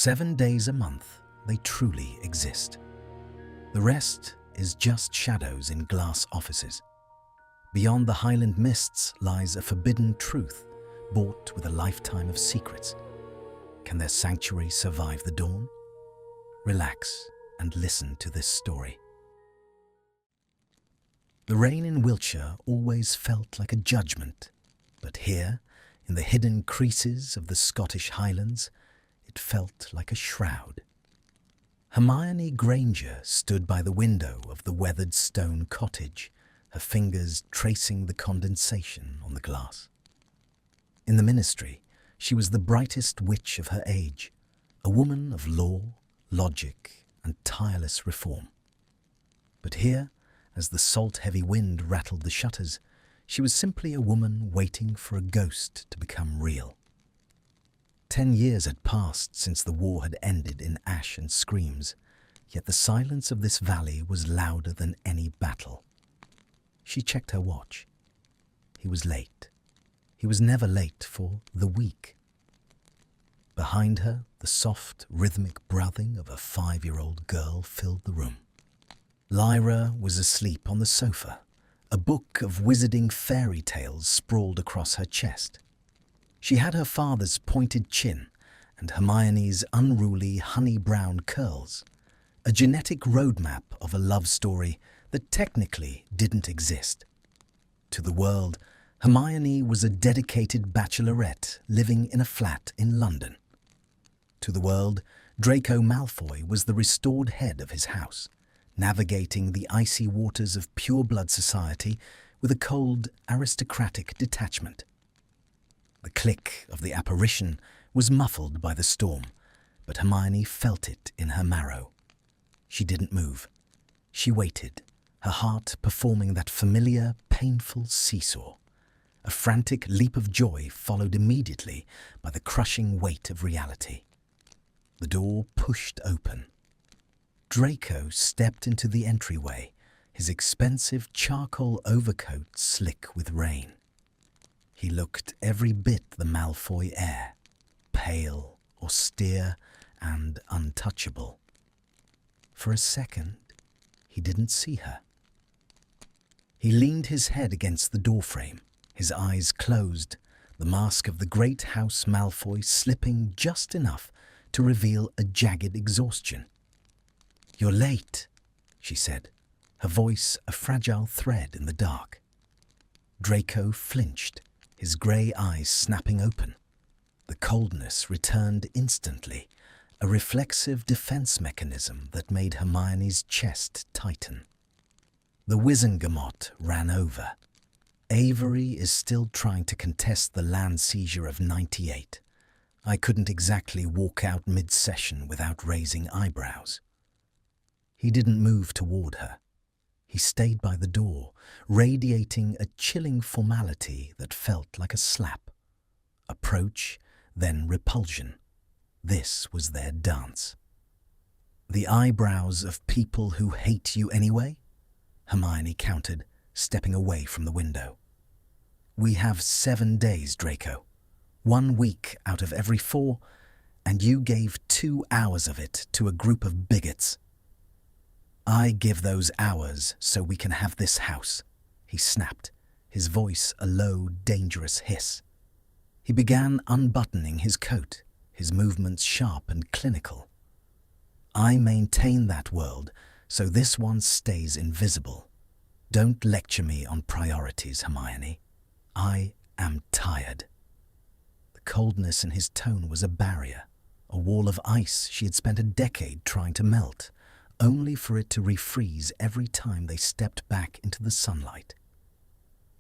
7 days a month, they truly exist. The rest is just shadows in glass offices. Beyond the highland mists lies a forbidden truth, bought with a lifetime of secrets. Can their sanctuary survive the dawn? Relax and listen to this story. The rain in Wiltshire always felt like a judgment, but here, in the hidden creases of the Scottish Highlands, it felt like a shroud. Hermione Granger stood by the window of the weathered stone cottage, her fingers tracing the condensation on the glass. In the ministry, she was the brightest witch of her age, a woman of law, logic, and tireless reform. But here, as the salt-heavy wind rattled the shutters, she was simply a woman waiting for a ghost to become real. 10 years had passed since the war had ended in ash and screams, yet the silence of this valley was louder than any battle. She checked her watch. He was late. He was never late for the week. Behind her, the soft, rhythmic breathing of a 5-year-old girl filled the room. Lyra was asleep on the sofa, a book of wizarding fairy tales sprawled across her chest. She had her father's pointed chin and Hermione's unruly honey-brown curls, a genetic roadmap of a love story that technically didn't exist. To the world, Hermione was a dedicated bachelorette living in a flat in London. To the world, Draco Malfoy was the restored head of his house, navigating the icy waters of pure-blood society with a cold, aristocratic detachment. The click of the apparition was muffled by the storm, but Hermione felt it in her marrow. She didn't move. She waited, her heart performing that familiar, painful seesaw. A frantic leap of joy followed immediately by the crushing weight of reality. The door pushed open. Draco stepped into the entryway, his expensive charcoal overcoat slick with rain. He looked every bit the Malfoy heir, pale, austere, and untouchable. For a second, he didn't see her. He leaned his head against the doorframe, his eyes closed, the mask of the great House Malfoy slipping just enough to reveal a jagged exhaustion. "You're late," she said, her voice a fragile thread in the dark. Draco flinched, his grey eyes snapping open. The coldness returned instantly, a reflexive defense mechanism that made Hermione's chest tighten. The Wizengamot ran over. "Avery is still trying to contest the land seizure of 98. I couldn't exactly walk out mid-session without raising eyebrows." He didn't move toward her. He stayed by the door, radiating a chilling formality that felt like a slap. Approach, then repulsion. This was their dance. "The eyebrows of people who hate you anyway?" Hermione countered, stepping away from the window. "We have 7 days, Draco. 1 week out of every 4, and you gave 2 hours of it to a group of bigots." "I give those hours so we can have this house," he snapped, his voice a low, dangerous hiss. He began unbuttoning his coat, his movements sharp and clinical. "I maintain that world, so this one stays invisible. Don't lecture me on priorities, Hermione. I am tired." The coldness in his tone was a barrier, a wall of ice she had spent a decade trying to melt, only for it to refreeze every time they stepped back into the sunlight.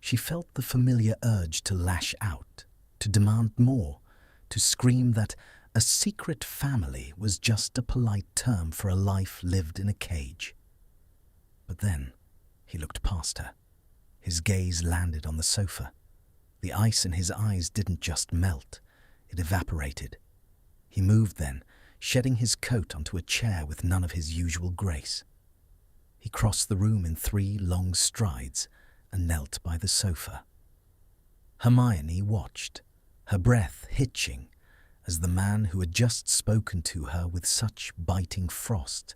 She felt the familiar urge to lash out, to demand more, to scream that a secret family was just a polite term for a life lived in a cage. But then he looked past her. His gaze landed on the sofa. The ice in his eyes didn't just melt, it evaporated. He moved then, shedding his coat onto a chair with none of his usual grace. He crossed the room in 3 long strides and knelt by the sofa. Hermione watched, her breath hitching, as the man who had just spoken to her with such biting frost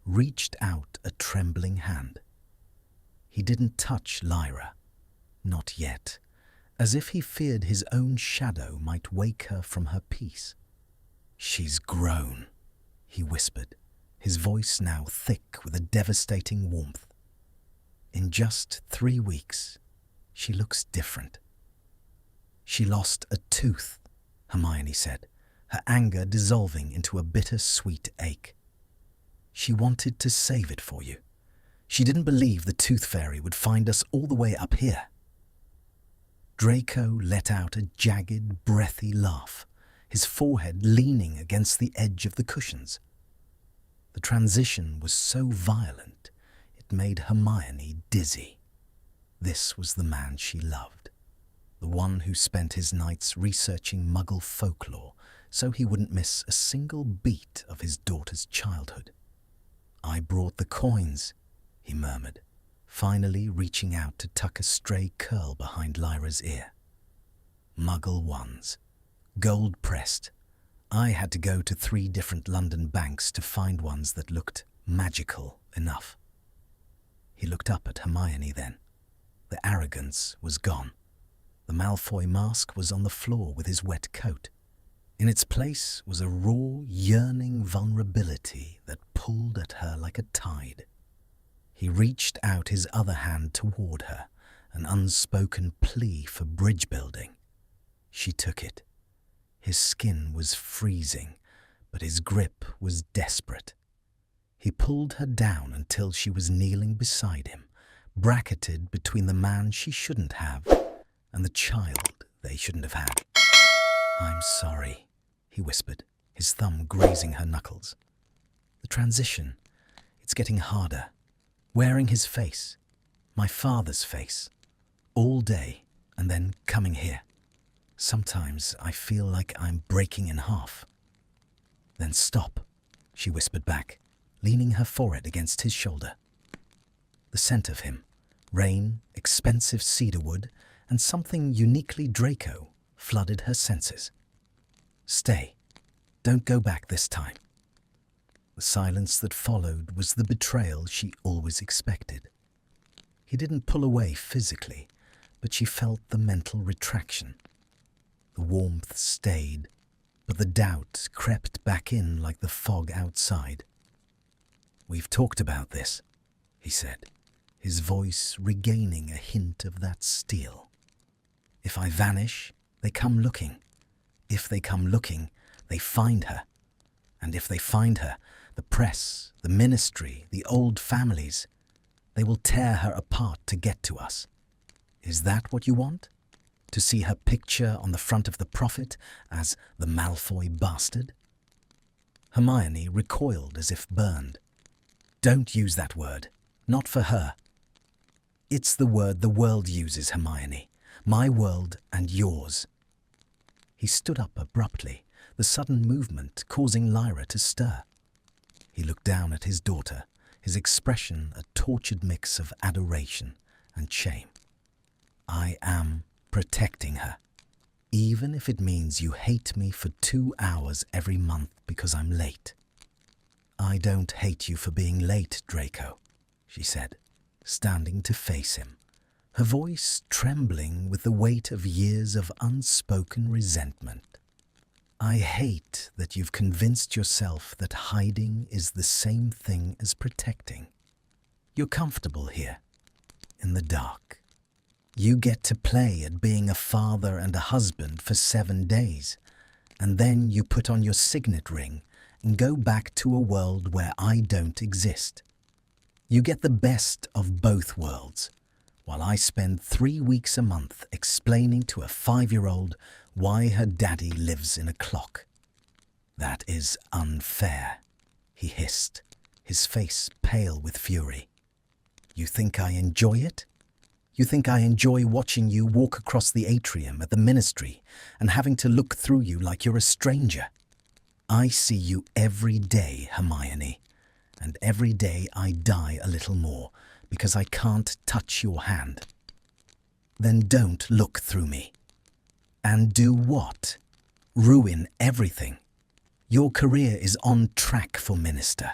reached out a trembling hand. He didn't touch Lyra, not yet, as if he feared his own shadow might wake her from her peace. "She's grown," he whispered, his voice now thick with a devastating warmth. "In just 3 weeks, she looks different." "She lost a tooth," Hermione said, her anger dissolving into a bitter-sweet ache. "She wanted to save it for you. She didn't believe the Tooth Fairy would find us all the way up here." Draco let out a jagged, breathy laugh, his forehead leaning against the edge of the cushions. The transition was so violent, it made Hermione dizzy. This was the man she loved, the one who spent his nights researching Muggle folklore so he wouldn't miss a single beat of his daughter's childhood. "I brought the coins," he murmured, finally reaching out to tuck a stray curl behind Lyra's ear. "Muggle ones, gold-pressed. I had to go to 3 different London banks to find ones that looked magical enough." He looked up at Hermione then. The arrogance was gone. The Malfoy mask was on the floor with his wet coat. In its place was a raw, yearning vulnerability that pulled at her like a tide. He reached out his other hand toward her, an unspoken plea for bridge building. She took it. His skin was freezing, but his grip was desperate. He pulled her down until she was kneeling beside him, bracketed between the man she shouldn't have and the child they shouldn't have had. "I'm sorry," he whispered, his thumb grazing her knuckles. "The transition, it's getting harder. Wearing his face, my father's face, all day and then coming here. Sometimes I feel like I'm breaking in half." "Then stop," she whispered back, leaning her forehead against his shoulder. The scent of him, rain, expensive cedarwood, and something uniquely Draco flooded her senses. "Stay. Don't go back this time." The silence that followed was the betrayal she always expected. He didn't pull away physically, but she felt the mental retraction. The warmth stayed, but the doubt crept back in like the fog outside. "We've talked about this," he said, his voice regaining a hint of that steel. "If I vanish, they come looking. If they come looking, they find her. And if they find her, the press, the ministry, the old families, they will tear her apart to get to us. Is that what you want? To see her picture on the front of the Prophet as the Malfoy bastard?" Hermione recoiled as if burned. "Don't use that word. Not for her." "It's the word the world uses, Hermione. My world and yours." He stood up abruptly, the sudden movement causing Lyra to stir. He looked down at his daughter, his expression a tortured mix of adoration and shame. "I am protecting her, even if it means you hate me for 2 hours every month because I'm late." "I don't hate you for being late, Draco," she said, standing to face him, her voice trembling with the weight of years of unspoken resentment. "I hate that you've convinced yourself that hiding is the same thing as protecting. You're comfortable here, in the dark. You get to play at being a father and a husband for 7 days, and then you put on your signet ring and go back to a world where I don't exist. You get the best of both worlds, while I spend 3 weeks a month explaining to a 5-year-old why her daddy lives in a clock. That is unfair," he hissed, his face pale with fury. "You think I enjoy it? You think I enjoy watching you walk across the atrium at the ministry and having to look through you like you're a stranger? I see you every day, Hermione, and every day I die a little more because I can't touch your hand. Then don't look through me." "And do what?" ruin everything. Your career is on track for minister.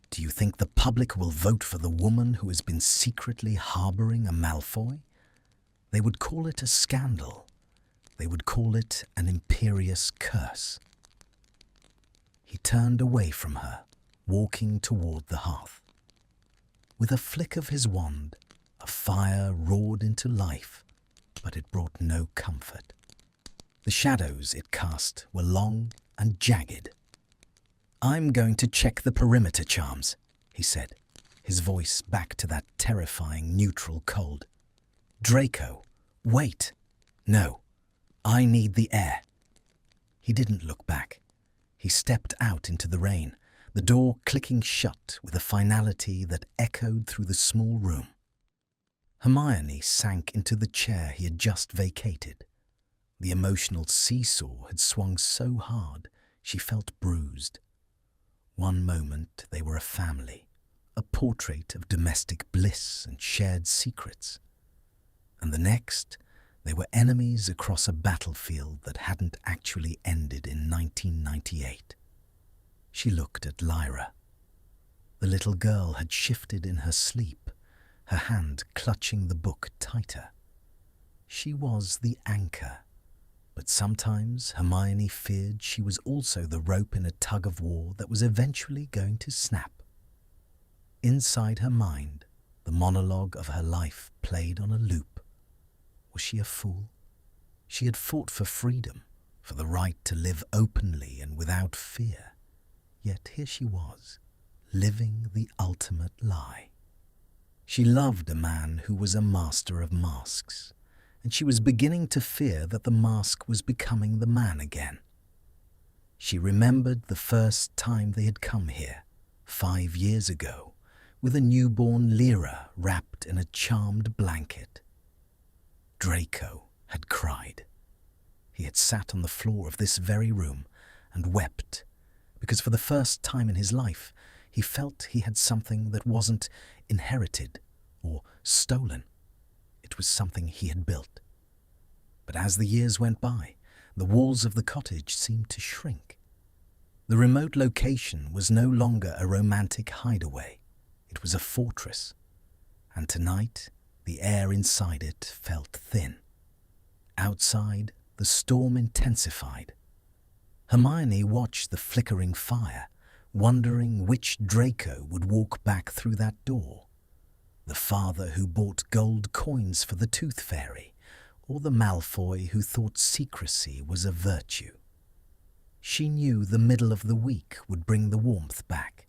Do you think the public will vote for the woman who has been secretly harboring a Malfoy? They would call it a scandal. They would call it an imperious curse. He turned away from her, walking toward the hearth. With a flick of his wand, a fire roared into life, but it brought no comfort. The shadows it cast were long and jagged. "I'm going to check the perimeter charms," he said, his voice back to that terrifying neutral cold. "Draco, wait. No, I need the air." He didn't look back. He stepped out into the rain, the door clicking shut with a finality that echoed through the small room. Hermione sank into the chair he had just vacated. The emotional seesaw had swung so hard she felt bruised. One moment they were a family, a portrait of domestic bliss and shared secrets. And the next, they were enemies across a battlefield that hadn't actually ended in 1998. She looked at Lyra. The little girl had shifted in her sleep, her hand clutching the book tighter. She was the anchor, but sometimes Hermione feared she was also the rope in a tug-of-war that was eventually going to snap. Inside her mind, the monologue of her life played on a loop. Was she a fool? She had fought for freedom, for the right to live openly and without fear. Yet here she was, living the ultimate lie. She loved a man who was a master of masks, and she was beginning to fear that the mask was becoming the man again. She remembered the first time they had come here, 5 years ago, with a newborn Lyra wrapped in a charmed blanket. Draco had cried. He had sat on the floor of this very room and wept, because for the first time in his life he felt he had something that wasn't inherited or stolen. It was something he had built. But as the years went by, the walls of the cottage seemed to shrink. The remote location was no longer a romantic hideaway. It was a fortress. And tonight, the air inside it felt thin. Outside, the storm intensified. Hermione watched the flickering fire, wondering which Draco would walk back through that door. The father who bought gold coins for the Tooth Fairy, or the Malfoy who thought secrecy was a virtue. She knew the middle of the week would bring the warmth back.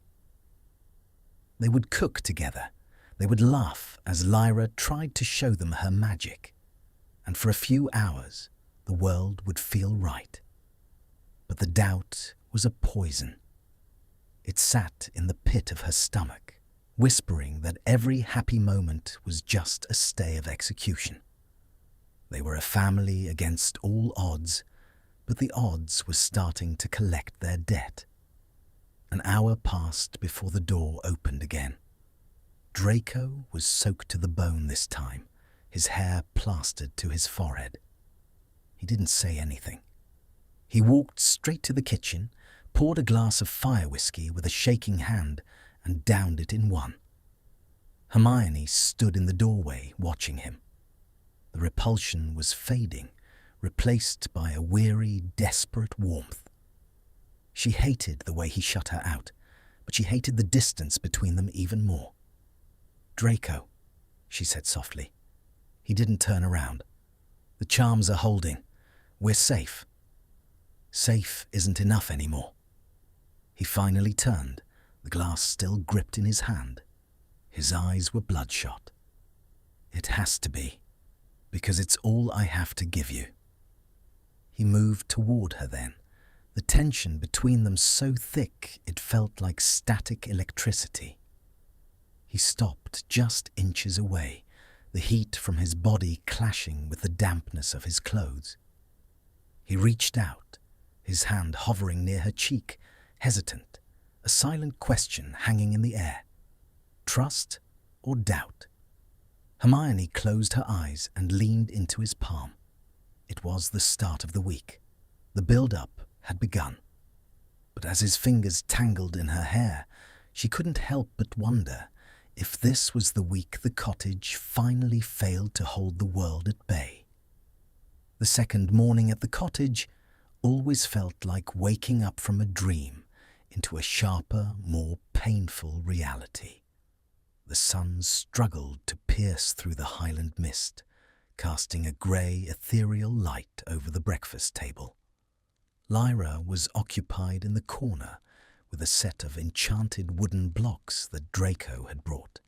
They would cook together. They would laugh as Lyra tried to show them her magic. And for a few hours, the world would feel right. But the doubt was a poison. It sat in the pit of her stomach, whispering that every happy moment was just a stay of execution. They were a family against all odds, but the odds were starting to collect their debt. An hour passed before the door opened again. Draco was soaked to the bone this time, his hair plastered to his forehead. He didn't say anything. He walked straight to the kitchen, poured a glass of fire whiskey with a shaking hand, and downed it in one. Hermione stood in the doorway watching him. The repulsion was fading, replaced by a weary, desperate warmth. She hated the way he shut her out, but she hated the distance between them even more. "Draco," she said softly. He didn't turn around. "The charms are holding. We're safe." Safe isn't enough anymore. He finally turned, the glass still gripped in his hand. His eyes were bloodshot. "It has to be, because it's all I have to give you." He moved toward her then, the tension between them so thick it felt like static electricity. He stopped just inches away, the heat from his body clashing with the dampness of his clothes. He reached out, his hand hovering near her cheek, hesitant, a silent question hanging in the air. Trust or doubt? Hermione closed her eyes and leaned into his palm. It was the start of the week. The build-up had begun. But as his fingers tangled in her hair, she couldn't help but wonder if this was the week the cottage finally failed to hold the world at bay. The second morning at the cottage always felt like waking up from a dream into a sharper, more painful reality. The sun struggled to pierce through the highland mist, casting a grey, ethereal light over the breakfast table. Lyra was occupied in the corner with a set of enchanted wooden blocks that Draco had brought.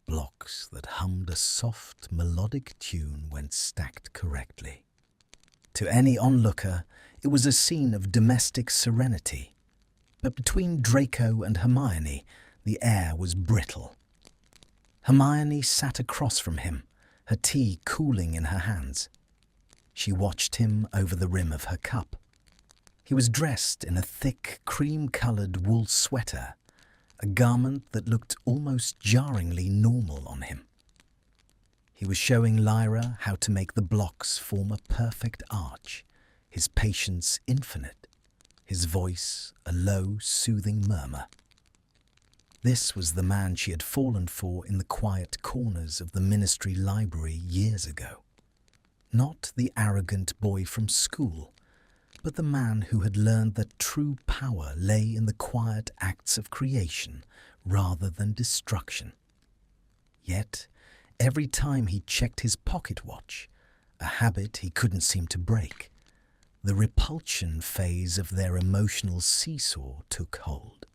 Blocks that hummed a soft, melodic tune when stacked correctly. To any onlooker, it was a scene of domestic serenity. But between Draco and Hermione, the air was brittle. Hermione sat across from him, her tea cooling in her hands. She watched him over the rim of her cup. He was dressed in a thick, cream-coloured wool sweater, a garment that looked almost jarringly normal on him. He was showing Lyra how to make the blocks form a perfect arch, his patience infinite, his voice a low, soothing murmur. This was the man she had fallen for in the quiet corners of the ministry library years ago. Not the arrogant boy from school, but the man who had learned that true power lay in the quiet acts of creation rather than destruction. Yet, every time he checked his pocket watch, a habit he couldn't seem to break, the repulsion phase of their emotional seesaw took hold.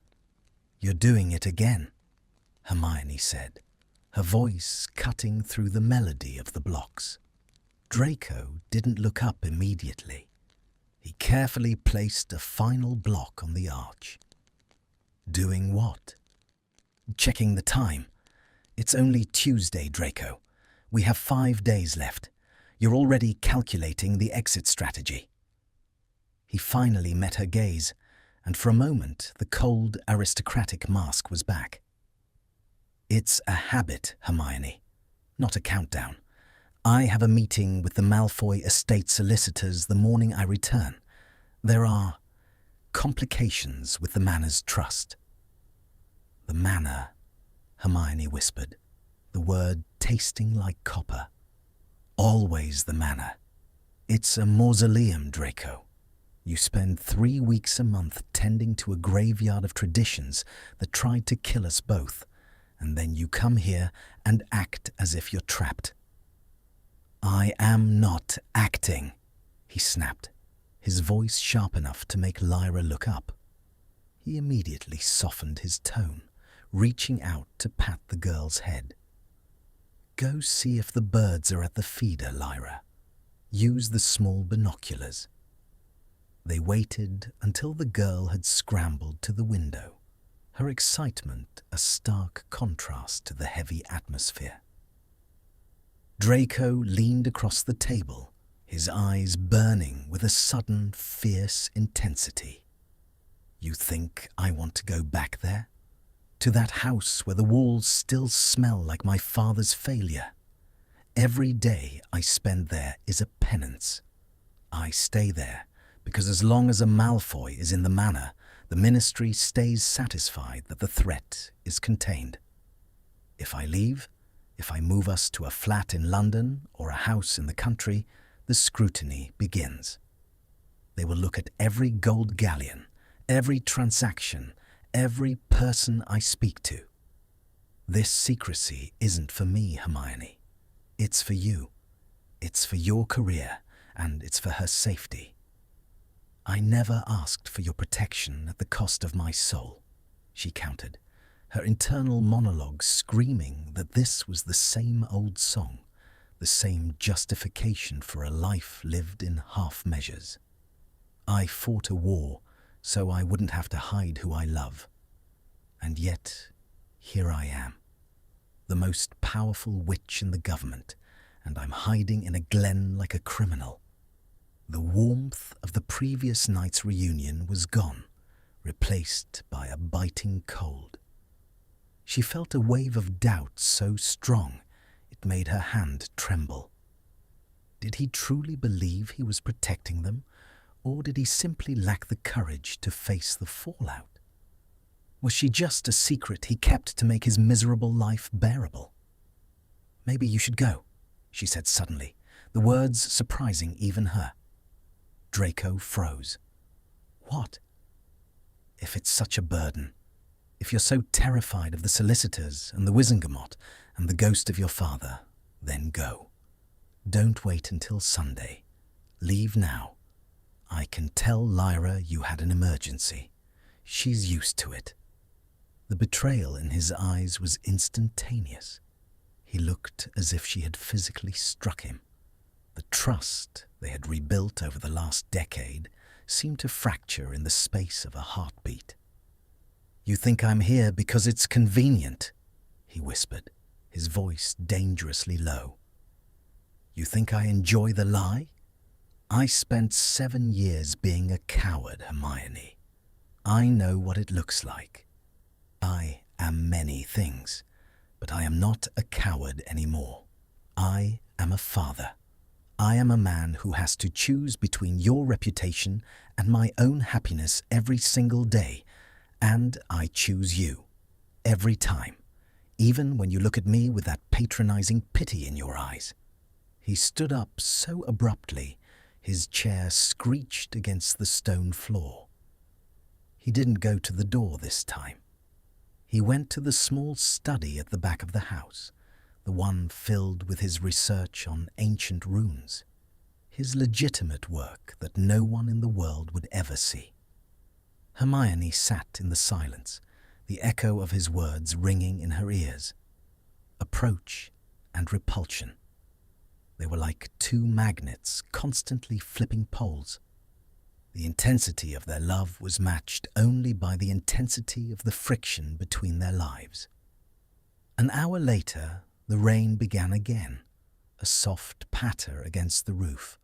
"You're doing it again," Hermione said, her voice cutting through the melody of the blocks. Draco didn't look up immediately. He carefully placed a final block on the arch. "Doing what?" "Checking the time. It's only Tuesday, Draco. We have 5 days left. You're already calculating the exit strategy." He finally met her gaze, and for a moment the cold, aristocratic mask was back. "It's a habit, Hermione, not a countdown. I have a meeting with the Malfoy estate solicitors the morning I return. There are complications with the Manor's trust." "The Manor," Hermione whispered, the word tasting like copper. "Always the Manor. It's a mausoleum, Draco. You spend 3 weeks a month tending to a graveyard of traditions that tried to kill us both, and then you come here and act as if you're trapped." "I am not acting," he snapped, his voice sharp enough to make Lyra look up. He immediately softened his tone, reaching out to pat the girl's head. "Go see if the birds are at the feeder, Lyra. Use the small binoculars." They waited until the girl had scrambled to the window, her excitement a stark contrast to the heavy atmosphere. Draco leaned across the table, his eyes burning with a sudden, fierce intensity. "You think I want to go back there? To that house where the walls still smell like my father's failure? Every day I spend there is a penance. I stay there because as long as a Malfoy is in the manor, the ministry stays satisfied that the threat is contained. If I leave, if I move us to a flat in London or a house in the country, the scrutiny begins. They will look at every gold galleon, every transaction, every person I speak to. This secrecy isn't for me, Hermione. It's for you. It's for your career, and it's for her safety. I never asked for your protection at the cost of my soul," she countered, her internal monologue screaming that this was the same old song, the same justification for a life lived in half measures. "I fought a war so I wouldn't have to hide who I love. And yet, here I am, the most powerful witch in the government, and I'm hiding in a glen like a criminal." The warmth of the previous night's reunion was gone, replaced by a biting cold. She felt a wave of doubt so strong it made her hand tremble. Did he truly believe he was protecting them, Or did he simply lack the courage to face the fallout? Was she just a secret he kept to make his miserable life bearable? "Maybe you should go," she said suddenly, the words surprising even her. Draco froze. "What?" "If it's such a burden, if you're so terrified of the solicitors and the Wizengamot and the ghost of your father, then go. Don't wait until Sunday. Leave now. I can tell Lyra you had an emergency. She's used to it." The betrayal in his eyes was instantaneous. He looked as if she had physically struck him. The trust they had rebuilt over the last decade seemed to fracture in the space of a heartbeat. "You think I'm here because it's convenient," he whispered, his voice dangerously low. "You think I enjoy the lie? I spent 7 years being a coward, Hermione. I know what it looks like. I am many things, but I am not a coward anymore. I am a father. I am a man who has to choose between your reputation and my own happiness every single day, and I choose you, every time, even when you look at me with that patronizing pity in your eyes." He stood up so abruptly, his chair screeched against the stone floor. He didn't go to the door this time. He went to the small study at the back of the house, the one filled with his research on ancient runes, his legitimate work that no one in the world would ever see. Hermione sat in the silence, the echo of his words ringing in her ears. Approach and repulsion. They were like two magnets constantly flipping poles. The intensity of their love was matched only by the intensity of the friction between their lives. An hour later, the rain began again, a soft patter against the roof.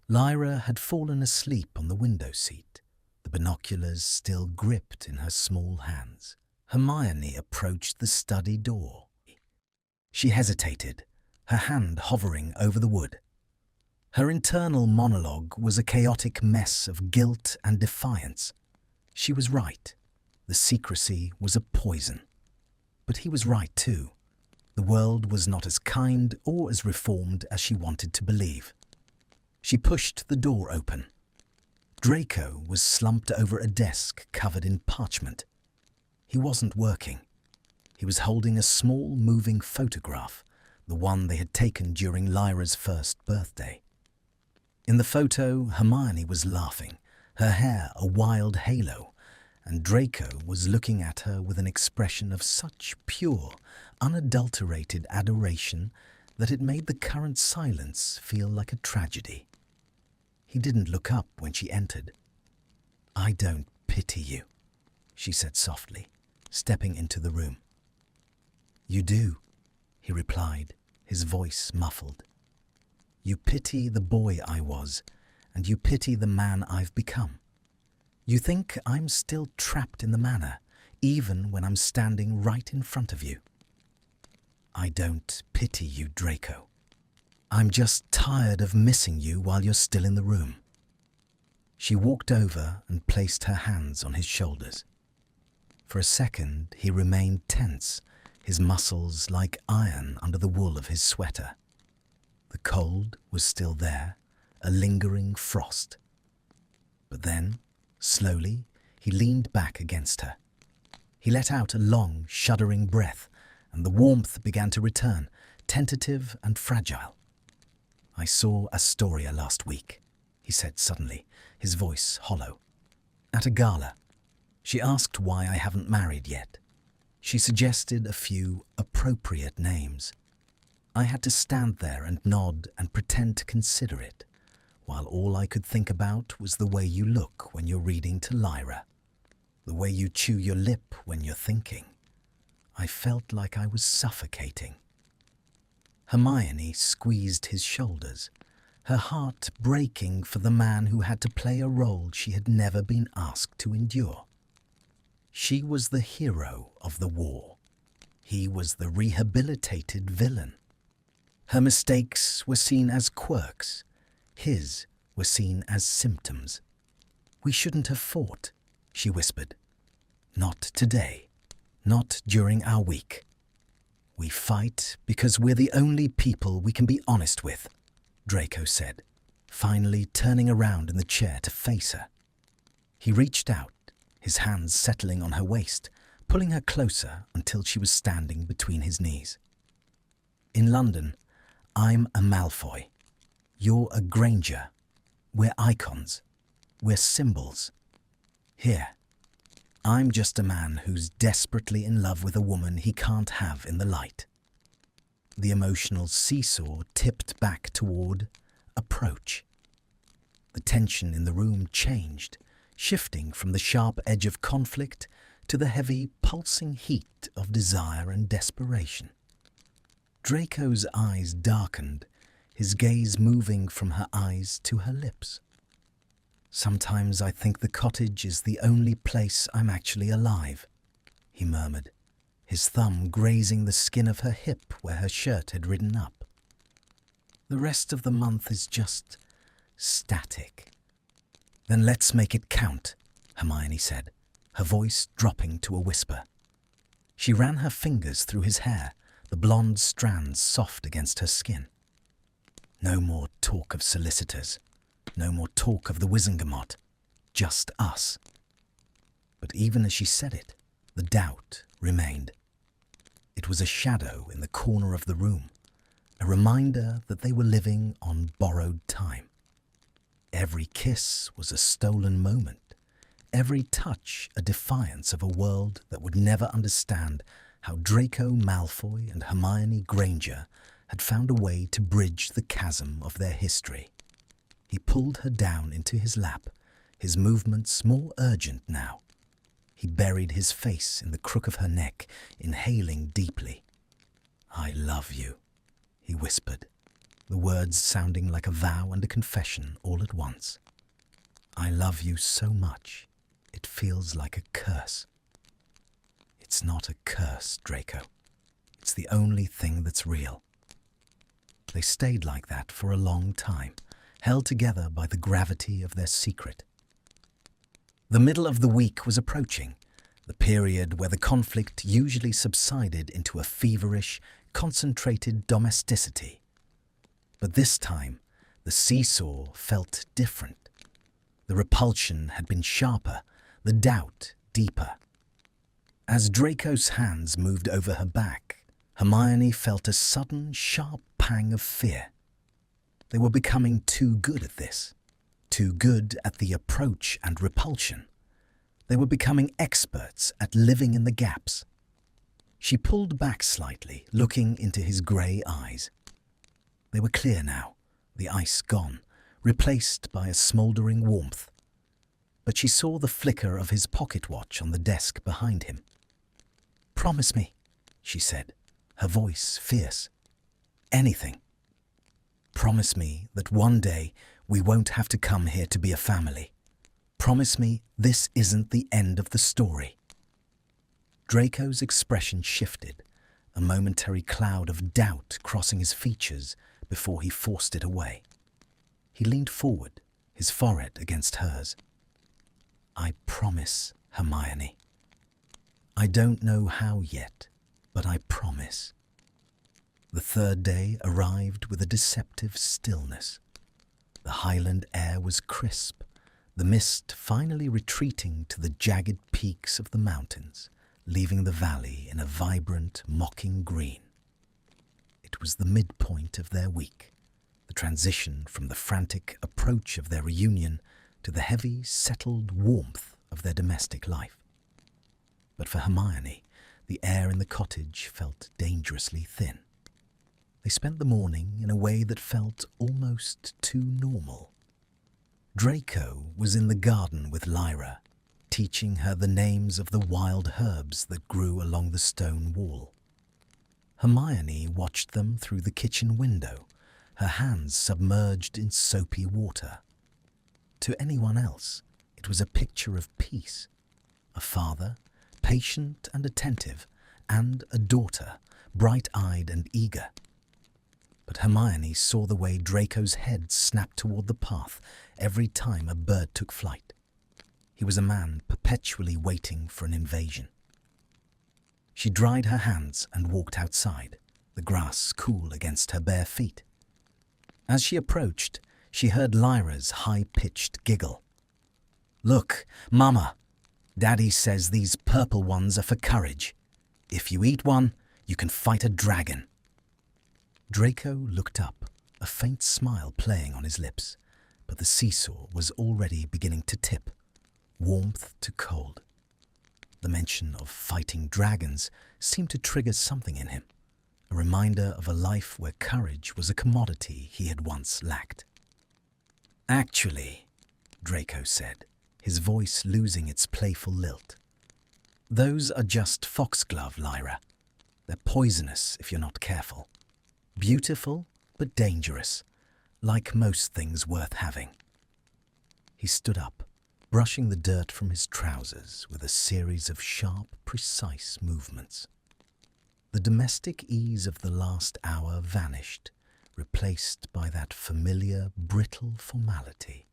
Lyra had fallen asleep on the window seat, the binoculars still gripped in her small hands. Hermione approached the study door. She hesitated, her hand hovering over the wood. Her internal monologue was a chaotic mess of guilt and defiance. She was right. The secrecy was a poison. But he was right too. The world was not as kind or as reformed as she wanted to believe. She pushed the door open. Draco was slumped over a desk covered in parchment. He wasn't working. He was holding a small moving photograph, the one they had taken during Lyra's first birthday. In the photo, Hermione was laughing, her hair a wild halo, and Draco was looking at her with an expression of such pure, unadulterated adoration that it made the current silence feel like a tragedy. He didn't look up when she entered. "I don't pity you," she said softly, stepping into the room. "You do," he replied, his voice muffled. "You pity the boy I was, and you pity the man I've become. You think I'm still trapped in the manor, even when I'm standing right in front of you. I don't pity you, Draco. I'm just tired of missing you while you're still in the room." She walked over and placed her hands on his shoulders. For a second, he remained tense, his muscles like iron under the wool of his sweater. The cold was still there, a lingering frost. But then, slowly, he leaned back against her. He let out a long, shuddering breath, and the warmth began to return, tentative and fragile. "I saw Astoria last week," he said suddenly, his voice hollow. "At a gala. She asked why I haven't married yet. She suggested a few appropriate names. I had to stand there and nod and pretend to consider it, while all I could think about was the way you look when you're reading to Lyra, the way you chew your lip when you're thinking. I felt like I was suffocating." Hermione squeezed his shoulders, her heart breaking for the man who had to play a role she had never been asked to endure. She was the hero of the war. He was the rehabilitated villain. Her mistakes were seen as quirks. His were seen as symptoms. "We shouldn't have fought," she whispered. "Not today. Not during our week. We fight because we're the only people we can be honest with," Draco said, finally turning around in the chair to face her. He reached out, his hands settling on her waist, pulling her closer until she was standing between his knees. "In London, I'm a Malfoy. You're a Granger. We're icons. We're symbols. Here, I'm just a man who's desperately in love with a woman he can't have in the light." The emotional seesaw tipped back toward approach. The tension in the room changed, shifting from the sharp edge of conflict to the heavy, pulsing heat of desire and desperation. Draco's eyes darkened, his gaze moving from her eyes to her lips. "Sometimes I think the cottage is the only place I'm actually alive," he murmured, his thumb grazing the skin of her hip where her shirt had ridden up. "The rest of the month is just static." "Then let's make it count," Hermione said, her voice dropping to a whisper. She ran her fingers through his hair, the blonde strands soft against her skin. "No more talk of solicitors. No more talk of the Wizengamot. Just us." But even as she said it, the doubt remained. It was a shadow in the corner of the room, a reminder that they were living on borrowed time. Every kiss was a stolen moment, every touch a defiance of a world that would never understand how Draco Malfoy and Hermione Granger had found a way to bridge the chasm of their history. He pulled her down into his lap, his movements more urgent now. He buried his face in the crook of her neck, inhaling deeply. "I love you," he whispered, the words sounding like a vow and a confession all at once. "I love you so much, it feels like a curse." "It's not a curse, Draco. It's the only thing that's real." They stayed like that for a long time, held together by the gravity of their secret. The middle of the week was approaching, the period where the conflict usually subsided into a feverish, concentrated domesticity. But this time, the seesaw felt different. The repulsion had been sharper, the doubt deeper. As Draco's hands moved over her back, Hermione felt a sudden, sharp pang of fear. They were becoming too good at this, too good at the approach and repulsion. They were becoming experts at living in the gaps. She pulled back slightly, looking into his grey eyes. They were clear now, the ice gone, replaced by a smouldering warmth. But she saw the flicker of his pocket watch on the desk behind him. "Promise me," she said, her voice fierce. "Anything. Promise me that one day we won't have to come here to be a family. Promise me this isn't the end of the story." Draco's expression shifted, a momentary cloud of doubt crossing his features before he forced it away. He leaned forward, his forehead against hers. "I promise, Hermione. I don't know how yet, but I promise." The third day arrived with a deceptive stillness. The highland air was crisp, the mist finally retreating to the jagged peaks of the mountains, leaving the valley in a vibrant, mocking green. It was the midpoint of their week, the transition from the frantic approach of their reunion to the heavy, settled warmth of their domestic life. But for Hermione, the air in the cottage felt dangerously thin. They spent the morning in a way that felt almost too normal. Draco was in the garden with Lyra, teaching her the names of the wild herbs that grew along the stone wall. Hermione watched them through the kitchen window, her hands submerged in soapy water. To anyone else, it was a picture of peace. A father, patient and attentive, and a daughter, bright-eyed and eager. but Hermione saw the way Draco's head snapped toward the path every time a bird took flight. He was a man perpetually waiting for an invasion. She dried her hands and walked outside, the grass cool against her bare feet. As she approached, she heard Lyra's high-pitched giggle. "Look, Mama, Daddy says these purple ones are for courage. If you eat one, you can fight a dragon." Draco looked up, a faint smile playing on his lips, but the seesaw was already beginning to tip, warmth to cold. The mention of fighting dragons seemed to trigger something in him, a reminder of a life where courage was a commodity he had once lacked. "Actually," Draco said, his voice losing its playful lilt, "those are just foxglove, Lyra. They're poisonous if you're not careful. Beautiful, but dangerous, like most things worth having." He stood up, brushing the dirt from his trousers with a series of sharp, precise movements. The domestic ease of the last hour vanished, replaced by that familiar, brittle formality.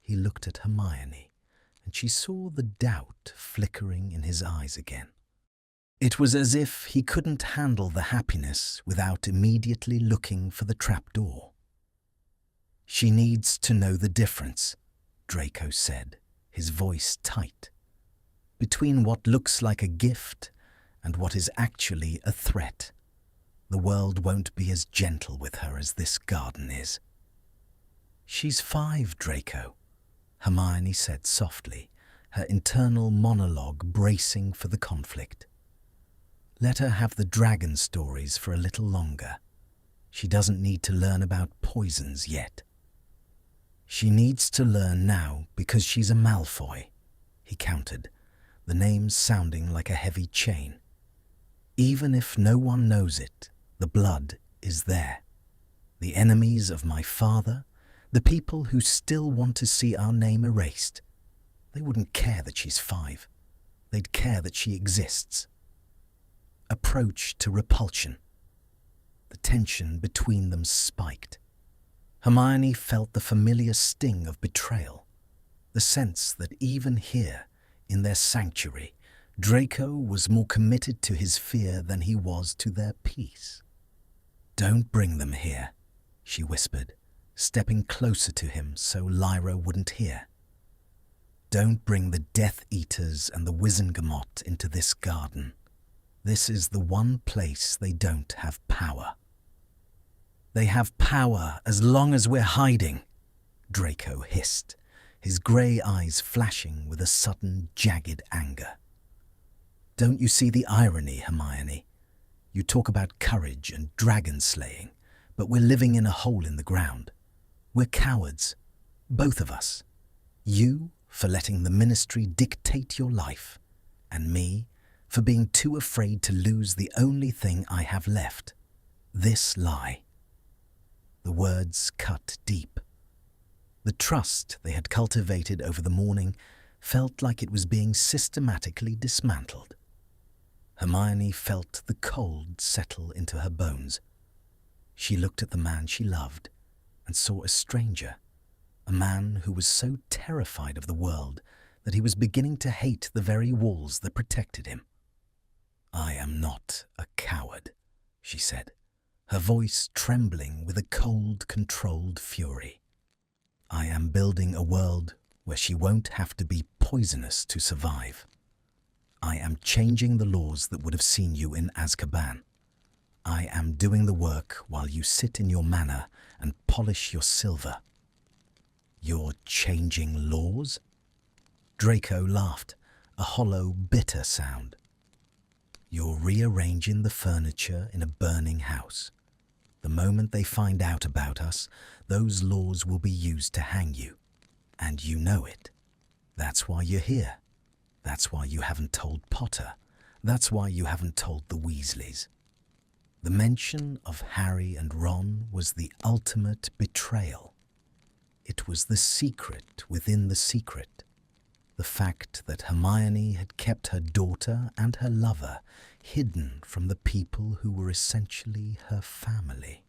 He looked at Hermione, and she saw the doubt flickering in his eyes again. It was as if he couldn't handle the happiness without immediately looking for the trapdoor. "She needs to know the difference," Draco said, his voice tight, "between what looks like a gift and what is actually a threat. The world won't be as gentle with her as this garden is." "She's 5, Draco," Hermione said softly, her internal monologue bracing for the conflict. "Let her have the dragon stories for a little longer. She doesn't need to learn about poisons yet." "She needs to learn now because she's a Malfoy," he countered, the name sounding like a heavy chain. "Even if no one knows it, the blood is there. The enemies of my father, the people who still want to see our name erased, they wouldn't care that she's 5. They'd care that she exists." Approach to repulsion. The tension between them spiked. Hermione felt the familiar sting of betrayal, the sense that even here, in their sanctuary, Draco was more committed to his fear than he was to their peace. "Don't bring them here," she whispered, stepping closer to him so Lyra wouldn't hear. "Don't bring the Death Eaters and the Wizengamot into this garden. This is the one place they don't have power." "They have power as long as we're hiding," Draco hissed, his grey eyes flashing with a sudden, jagged anger. "Don't you see the irony, Hermione? You talk about courage and dragon slaying, but we're living in a hole in the ground. We're cowards, both of us. You for letting the ministry dictate your life, and me for being too afraid to lose the only thing I have left, this lie." The words cut deep. The trust they had cultivated over the morning felt like it was being systematically dismantled. Hermione felt the cold settle into her bones. She looked at the man she loved and saw a stranger, a man who was so terrified of the world that he was beginning to hate the very walls that protected him. "I am not a coward," she said, her voice trembling with a cold, controlled fury. "I am building a world where she won't have to be poisonous to survive. I am changing the laws that would have seen you in Azkaban. I am doing the work while you sit in your manor and polish your silver." "You're changing laws?" Draco laughed, a hollow, bitter sound. "You're rearranging the furniture in a burning house. The moment they find out about us, those laws will be used to hang you. And you know it. That's why you're here. That's why you haven't told Potter. That's why you haven't told the Weasleys." The mention of Harry and Ron was the ultimate betrayal. It was the secret within the secret. The fact that Hermione had kept her daughter and her lover hidden from the people who were essentially her family.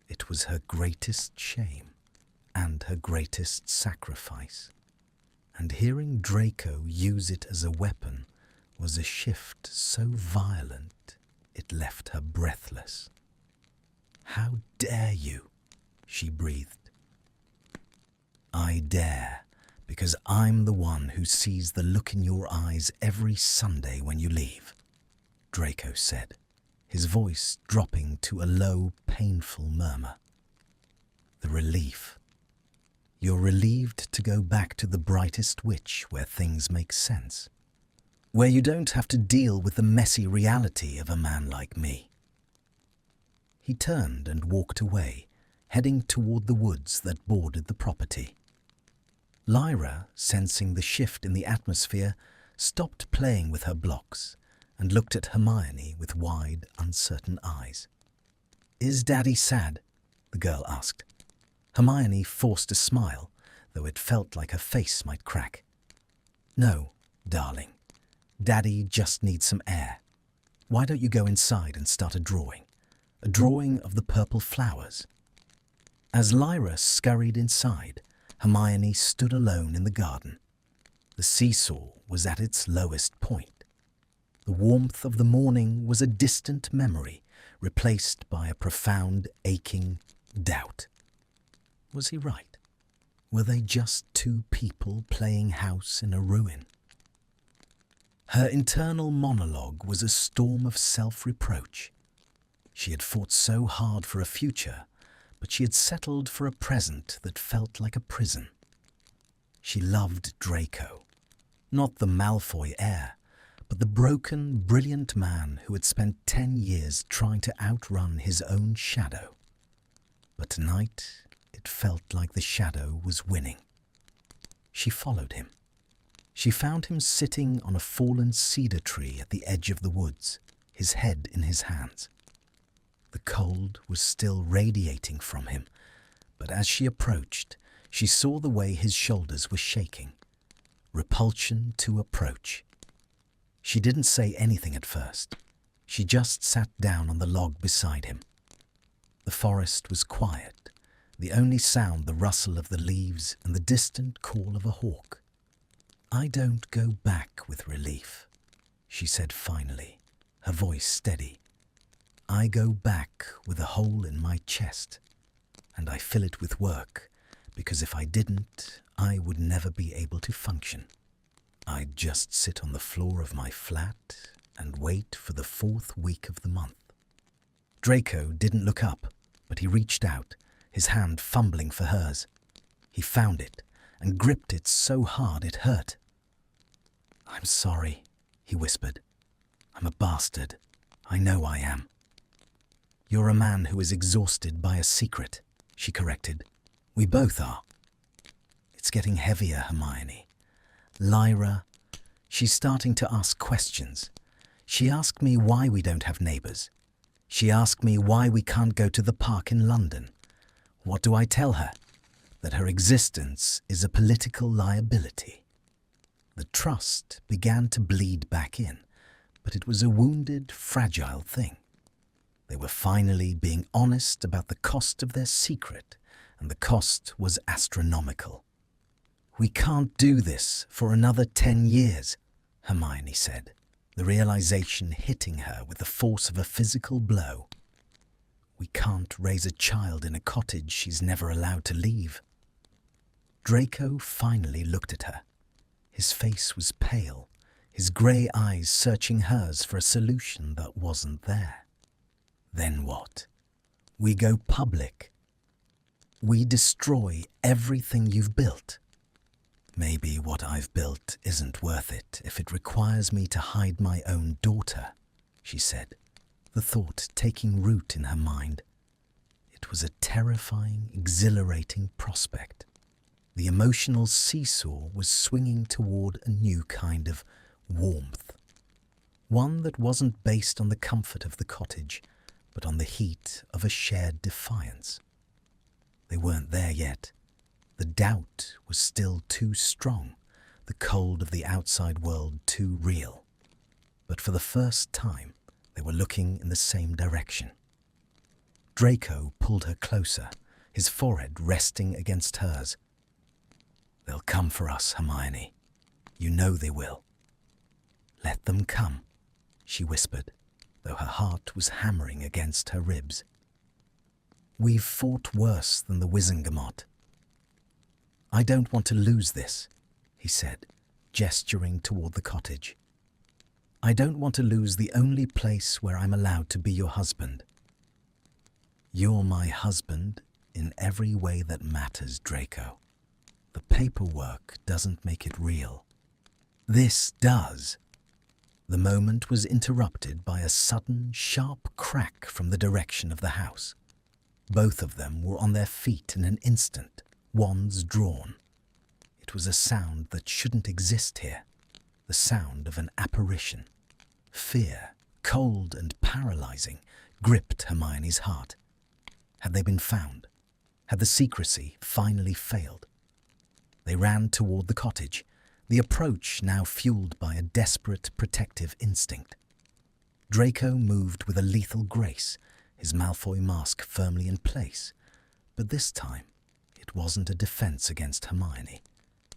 It was her greatest shame and her greatest sacrifice, and hearing Draco use it as a weapon was a shift so violent it left her breathless. "How dare you?" she breathed. "I dare, because I'm the one who sees the look in your eyes every Sunday when you leave," Draco said, his voice dropping to a low, painful murmur. The relief. "You're relieved to go back to the brightest witch where things make sense, where you don't have to deal with the messy reality of a man like me." He turned and walked away, heading toward the woods that bordered the property. Lyra, sensing the shift in the atmosphere, stopped playing with her blocks and looked at Hermione with wide, uncertain eyes. "Is Daddy sad?" the girl asked. Hermione forced a smile, though it felt like her face might crack. "No, darling. Daddy just needs some air. Why don't you go inside and start a drawing? A drawing of the purple flowers." As Lyra scurried inside, Hermione stood alone in the garden. The seesaw was at its lowest point. The warmth of the morning was a distant memory, replaced by a profound, aching doubt. Was he right? Were they just two people playing house in a ruin? Her internal monologue was a storm of self-reproach. She had fought so hard for a future, but she had settled for a present that felt like a prison. She loved Draco, not the Malfoy heir, but the broken, brilliant man who had spent 10 years trying to outrun his own shadow. But tonight, it felt like the shadow was winning. She followed him. She found him sitting on a fallen cedar tree at the edge of the woods, his head in his hands. The cold was still radiating from him, but as she approached, she saw the way his shoulders were shaking. Repulsion to approach. She didn't say anything at first. She just sat down on the log beside him. The forest was quiet, the only sound the rustle of the leaves and the distant call of a hawk. "I don't go back with relief," she said finally, her voice steady. "I go back with a hole in my chest, and I fill it with work, because if I didn't, I would never be able to function. I'd just sit on the floor of my flat and wait for the 4th week of the month." Draco didn't look up, but he reached out, his hand fumbling for hers. He found it and gripped it so hard it hurt. "I'm sorry," he whispered. "I'm a bastard. I know I am." "You're a man who is exhausted by a secret," she corrected. "We both are." It's getting heavier, Hermione. Lyra, she's starting to ask questions. She asked me why we don't have neighbours. She asked me why we can't go to the park in London. What do I tell her? That her existence is a political liability. The trust began to bleed back in, but it was a wounded, fragile thing. They were finally being honest about the cost of their secret, and the cost was astronomical. "We can't do this for another 10 years, Hermione said, the realization hitting her with the force of a physical blow. "We can't raise a child in a cottage she's never allowed to leave." Draco finally looked at her. His face was pale, his grey eyes searching hers for a solution that wasn't there. "Then what? We go public. We destroy everything you've built. Maybe what I've built isn't worth it if it requires me to hide my own daughter," she said, the thought taking root in her mind. It was a terrifying, exhilarating prospect. The emotional seesaw was swinging toward a new kind of warmth, one that wasn't based on the comfort of the cottage, but on the heat of a shared defiance. They weren't there yet. The doubt was still too strong, the cold of the outside world too real. But for the first time, they were looking in the same direction. Draco pulled her closer, his forehead resting against hers. "They'll come for us, Hermione. You know they will." "Let them come," she whispered, though her heart was hammering against her ribs. "We've fought worse than the Wizengamot." "I don't want to lose this," he said, gesturing toward the cottage. "I don't want to lose the only place where I'm allowed to be your husband." "You're my husband in every way that matters, Draco. The paperwork doesn't make it real. This does." The moment was interrupted by a sudden, sharp crack from the direction of the house. Both of them were on their feet in an instant, wands drawn. It was a sound that shouldn't exist here, the sound of an apparition. Fear, cold and paralyzing, gripped Hermione's heart. Had they been found? Had the secrecy finally failed? They ran toward the cottage, the approach now fueled by a desperate protective instinct. Draco moved with a lethal grace, his Malfoy mask firmly in place, but this time it wasn't a defense against Hermione.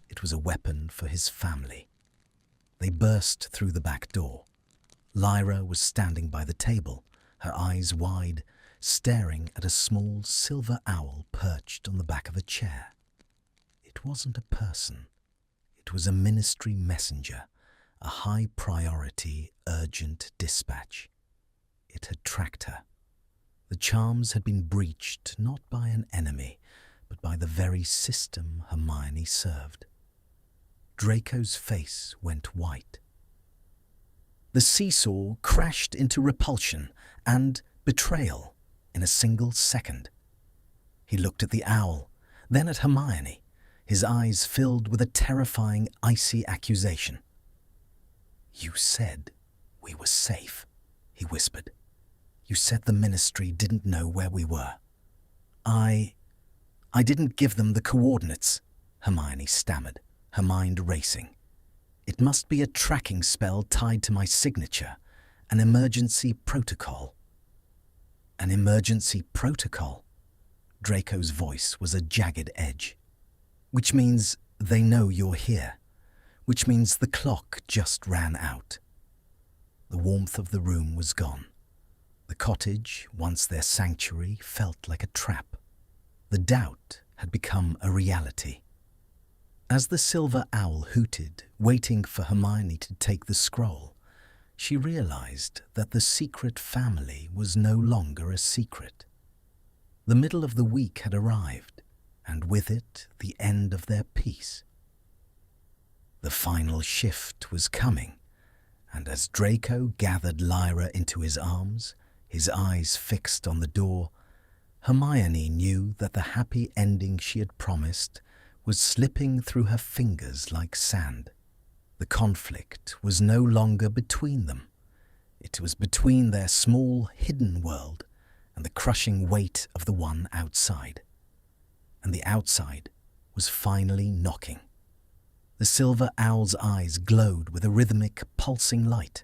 It was a weapon for his family. They burst through the back door. Lyra was standing by the table, her eyes wide, staring at a small silver owl perched on the back of a chair. It wasn't a person. It was a ministry messenger, a high-priority, urgent dispatch. It had tracked her. The charms had been breached not by an enemy, but by the very system Hermione served. Draco's face went white. The seesaw crashed into repulsion and betrayal in a single second. He looked at the owl, then at Hermione, his eyes filled with a terrifying, icy accusation. "You said we were safe," he whispered. "You said the ministry didn't know where we were." I didn't give them the coordinates," Hermione stammered, her mind racing. "It must be a tracking spell tied to my signature, an emergency protocol." "An emergency protocol?" Draco's voice was a jagged edge. "Which means they know you're here. Which means the clock just ran out." The warmth of the room was gone. The cottage, once their sanctuary, felt like a trap. The doubt had become a reality. As the silver owl hooted, waiting for Hermione to take the scroll, she realized that the secret family was no longer a secret. The middle of the week had arrived, and with it the end of their peace. The final shift was coming, and as Draco gathered Lyra into his arms, his eyes fixed on the door, Hermione knew that the happy ending she had promised was slipping through her fingers like sand. The conflict was no longer between them. It was between their small, hidden world and the crushing weight of the one outside. And the outside was finally knocking. The silver owl's eyes glowed with a rhythmic, pulsing light,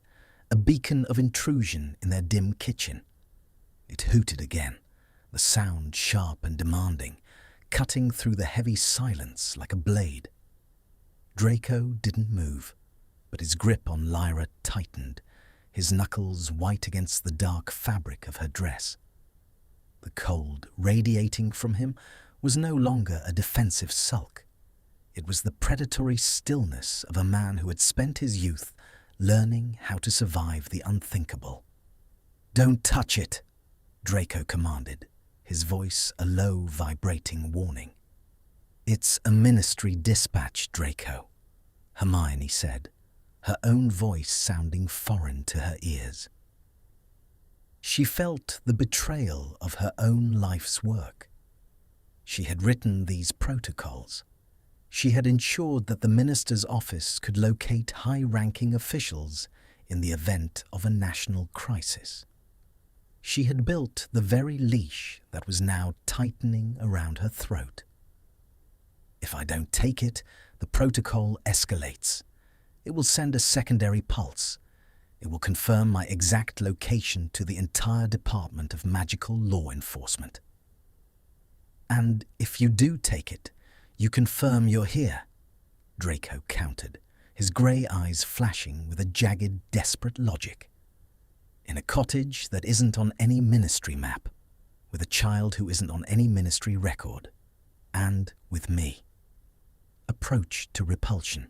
a beacon of intrusion in their dim kitchen. It hooted again, the sound sharp and demanding, cutting through the heavy silence like a blade. Draco didn't move, but his grip on Lyra tightened, his knuckles white against the dark fabric of her dress. The cold radiating from him was no longer a defensive sulk. It was the predatory stillness of a man who had spent his youth learning how to survive the unthinkable. "Don't touch it," Draco commanded, his voice a low, vibrating warning. "It's a ministry dispatch, Draco," Hermione said, her own voice sounding foreign to her ears. She felt the betrayal of her own life's work. She had written these protocols. She had ensured that the minister's office could locate high-ranking officials in the event of a national crisis. She had built the very leash that was now tightening around her throat. "If I don't take it, the protocol escalates. It will send a secondary pulse. It will confirm my exact location to the entire Department of Magical Law Enforcement. And if you do take it, you confirm you're here, Draco countered, his grey eyes flashing with a jagged, desperate logic. In a cottage that isn't on any ministry map, with a child who isn't on any ministry record, and with me. Approach to repulsion.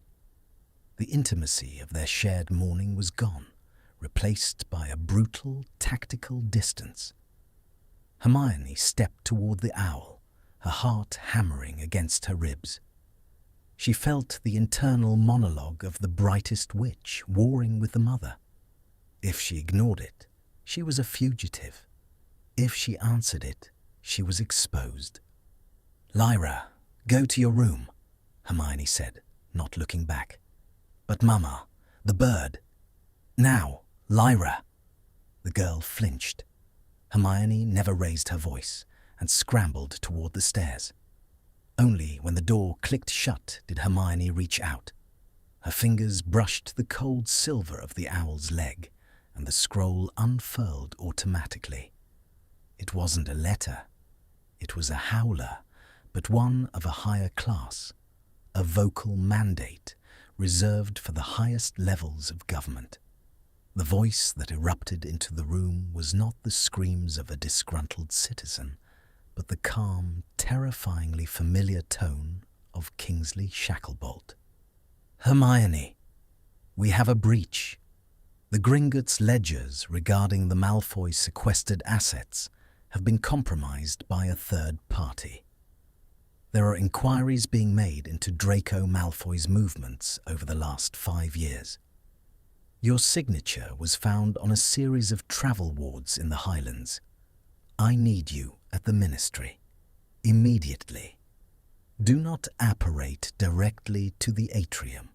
The intimacy of their shared morning was gone, replaced by a brutal, tactical distance. Hermione stepped toward the owl, her heart hammering against her ribs. She felt the internal monologue of the brightest witch warring with the mother. If she ignored it, she was a fugitive. If she answered it, she was exposed. "Lyra, go to your room," Hermione said, not looking back. "But Mama, the bird." "Now, Lyra." The girl flinched. Hermione never raised her voice and scrambled toward the stairs. Only when the door clicked shut did Hermione reach out. Her fingers brushed the cold silver of the owl's leg, and the scroll unfurled automatically. It wasn't a letter. It was a howler, but one of a higher class, a vocal mandate reserved for the highest levels of government. The voice that erupted into the room was not the screams of a disgruntled citizen, but the calm, terrifyingly familiar tone of Kingsley Shacklebolt. "Hermione, we have a breach. The Gringotts ledgers regarding the Malfoy sequestered assets have been compromised by a third party. There are inquiries being made into Draco Malfoy's movements over the last 5 years. Your signature was found on a series of travel wards in the Highlands. I need you at the Ministry, immediately. Do not apparate directly to the atrium.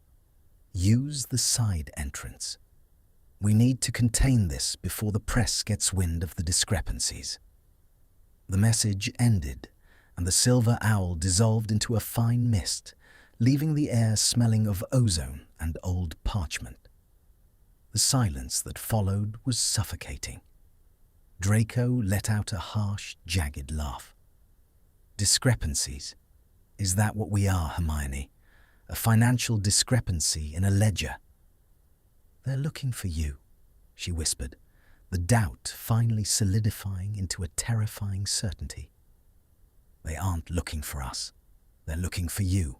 Use the side entrance. We need to contain this before the press gets wind of the discrepancies." The message ended, and the silver owl dissolved into a fine mist, leaving the air smelling of ozone and old parchment. The silence that followed was suffocating. Draco let out a harsh, jagged laugh. "Discrepancies? Is that what we are, Hermione? A financial discrepancy in a ledger?" "They're looking for you," she whispered, the doubt finally solidifying into a terrifying certainty. "They aren't looking for us. They're looking for you.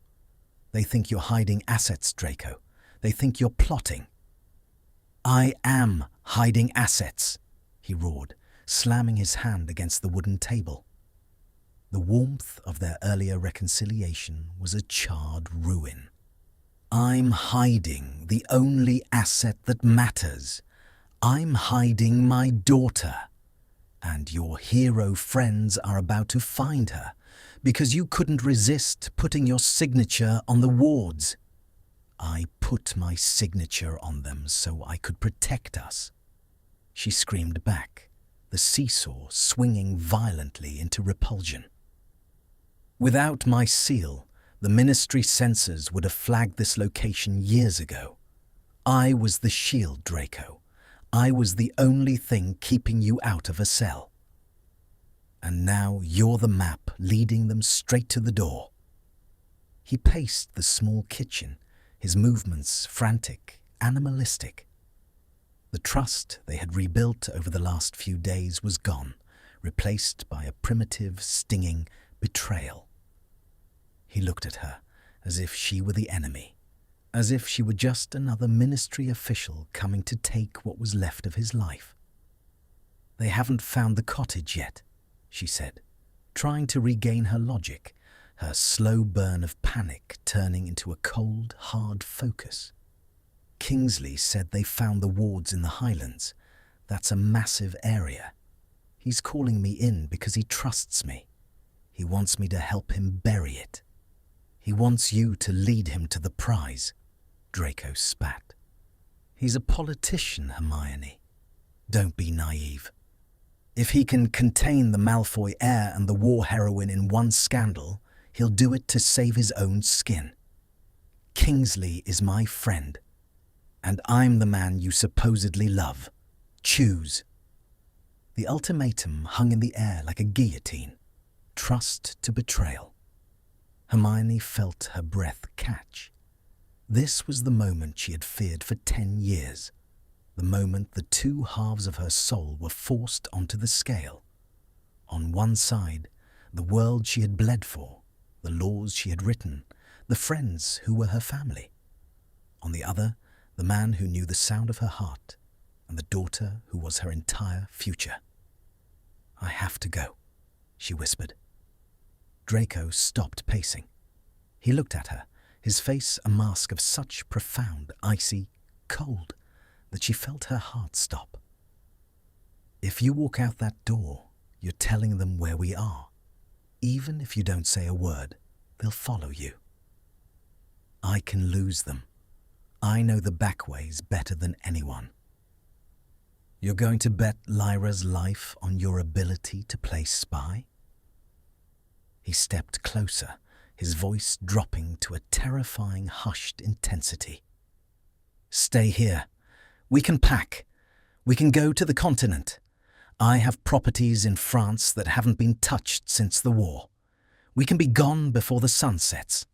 They think you're hiding assets, Draco. They think you're plotting." "I am hiding assets," he roared, slamming his hand against the wooden table. The warmth of their earlier reconciliation was a charred ruin. "I'm hiding the only asset that matters. I'm hiding my daughter. And your hero friends are about to find her because you couldn't resist putting your signature on the wards. I put my signature on them so I could protect us." She screamed back, the seesaw swinging violently into repulsion. "Without my seal, the Ministry censors would have flagged this location years ago. I was the shield, Draco. I was the only thing keeping you out of a cell. And now you're the map leading them straight to the door." He paced the small kitchen, his movements frantic, animalistic. The trust they had rebuilt over the last few days was gone, replaced by a primitive, stinging betrayal. He looked at her as if she were the enemy, as if she were just another ministry official coming to take what was left of his life. "They haven't found the cottage yet," she said, trying to regain her logic, her slow burn of panic turning into a cold, hard focus. "Kingsley said they found the wards in the Highlands. That's a massive area. He's calling me in because he trusts me. He wants me to help him bury it. He wants you to lead him to the prize," Draco spat. "He's a politician, Hermione. Don't be naive. If he can contain the Malfoy heir and the war heroine in one scandal, he'll do it to save his own skin. Kingsley is my friend. And I'm the man you supposedly love. Choose. The ultimatum hung in the air like a guillotine. Trust to betrayal. Hermione felt her breath catch. This was the moment she had feared for 10 years. The moment the two halves of her soul were forced onto the scale. On one side, the world she had bled for, the laws she had written, the friends who were her family. On the other, the man who knew the sound of her heart, and the daughter who was her entire future. "I have to go," she whispered. Draco stopped pacing. He looked at her, his face a mask of such profound, icy cold that she felt her heart stop. "If you walk out that door, you're telling them where we are. Even if you don't say a word, they'll follow you. I can lose them. I know the back ways better than anyone." "You're going to bet Lyra's life on your ability to play spy?" He stepped closer, his voice dropping to a terrifying hushed intensity. "Stay here. We can pack. We can go to the continent. I have properties in France that haven't been touched since the war. We can be gone before the sun sets."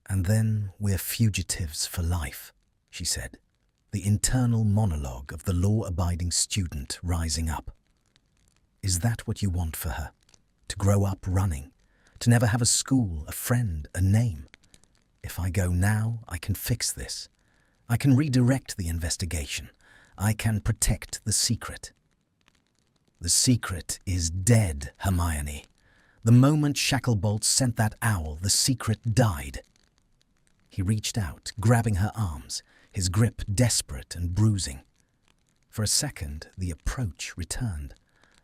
"And then we're fugitives for life," she said, the internal monologue of the law-abiding student rising up. "Is that what you want for her? To grow up running? To never have a school, a friend, a name? If I go now, I can fix this. I can redirect the investigation. I can protect the secret." "The secret is dead, Hermione. The moment Shacklebolt sent that owl, the secret died." He reached out, grabbing her arms, his grip desperate and bruising. For a second, the approach returned,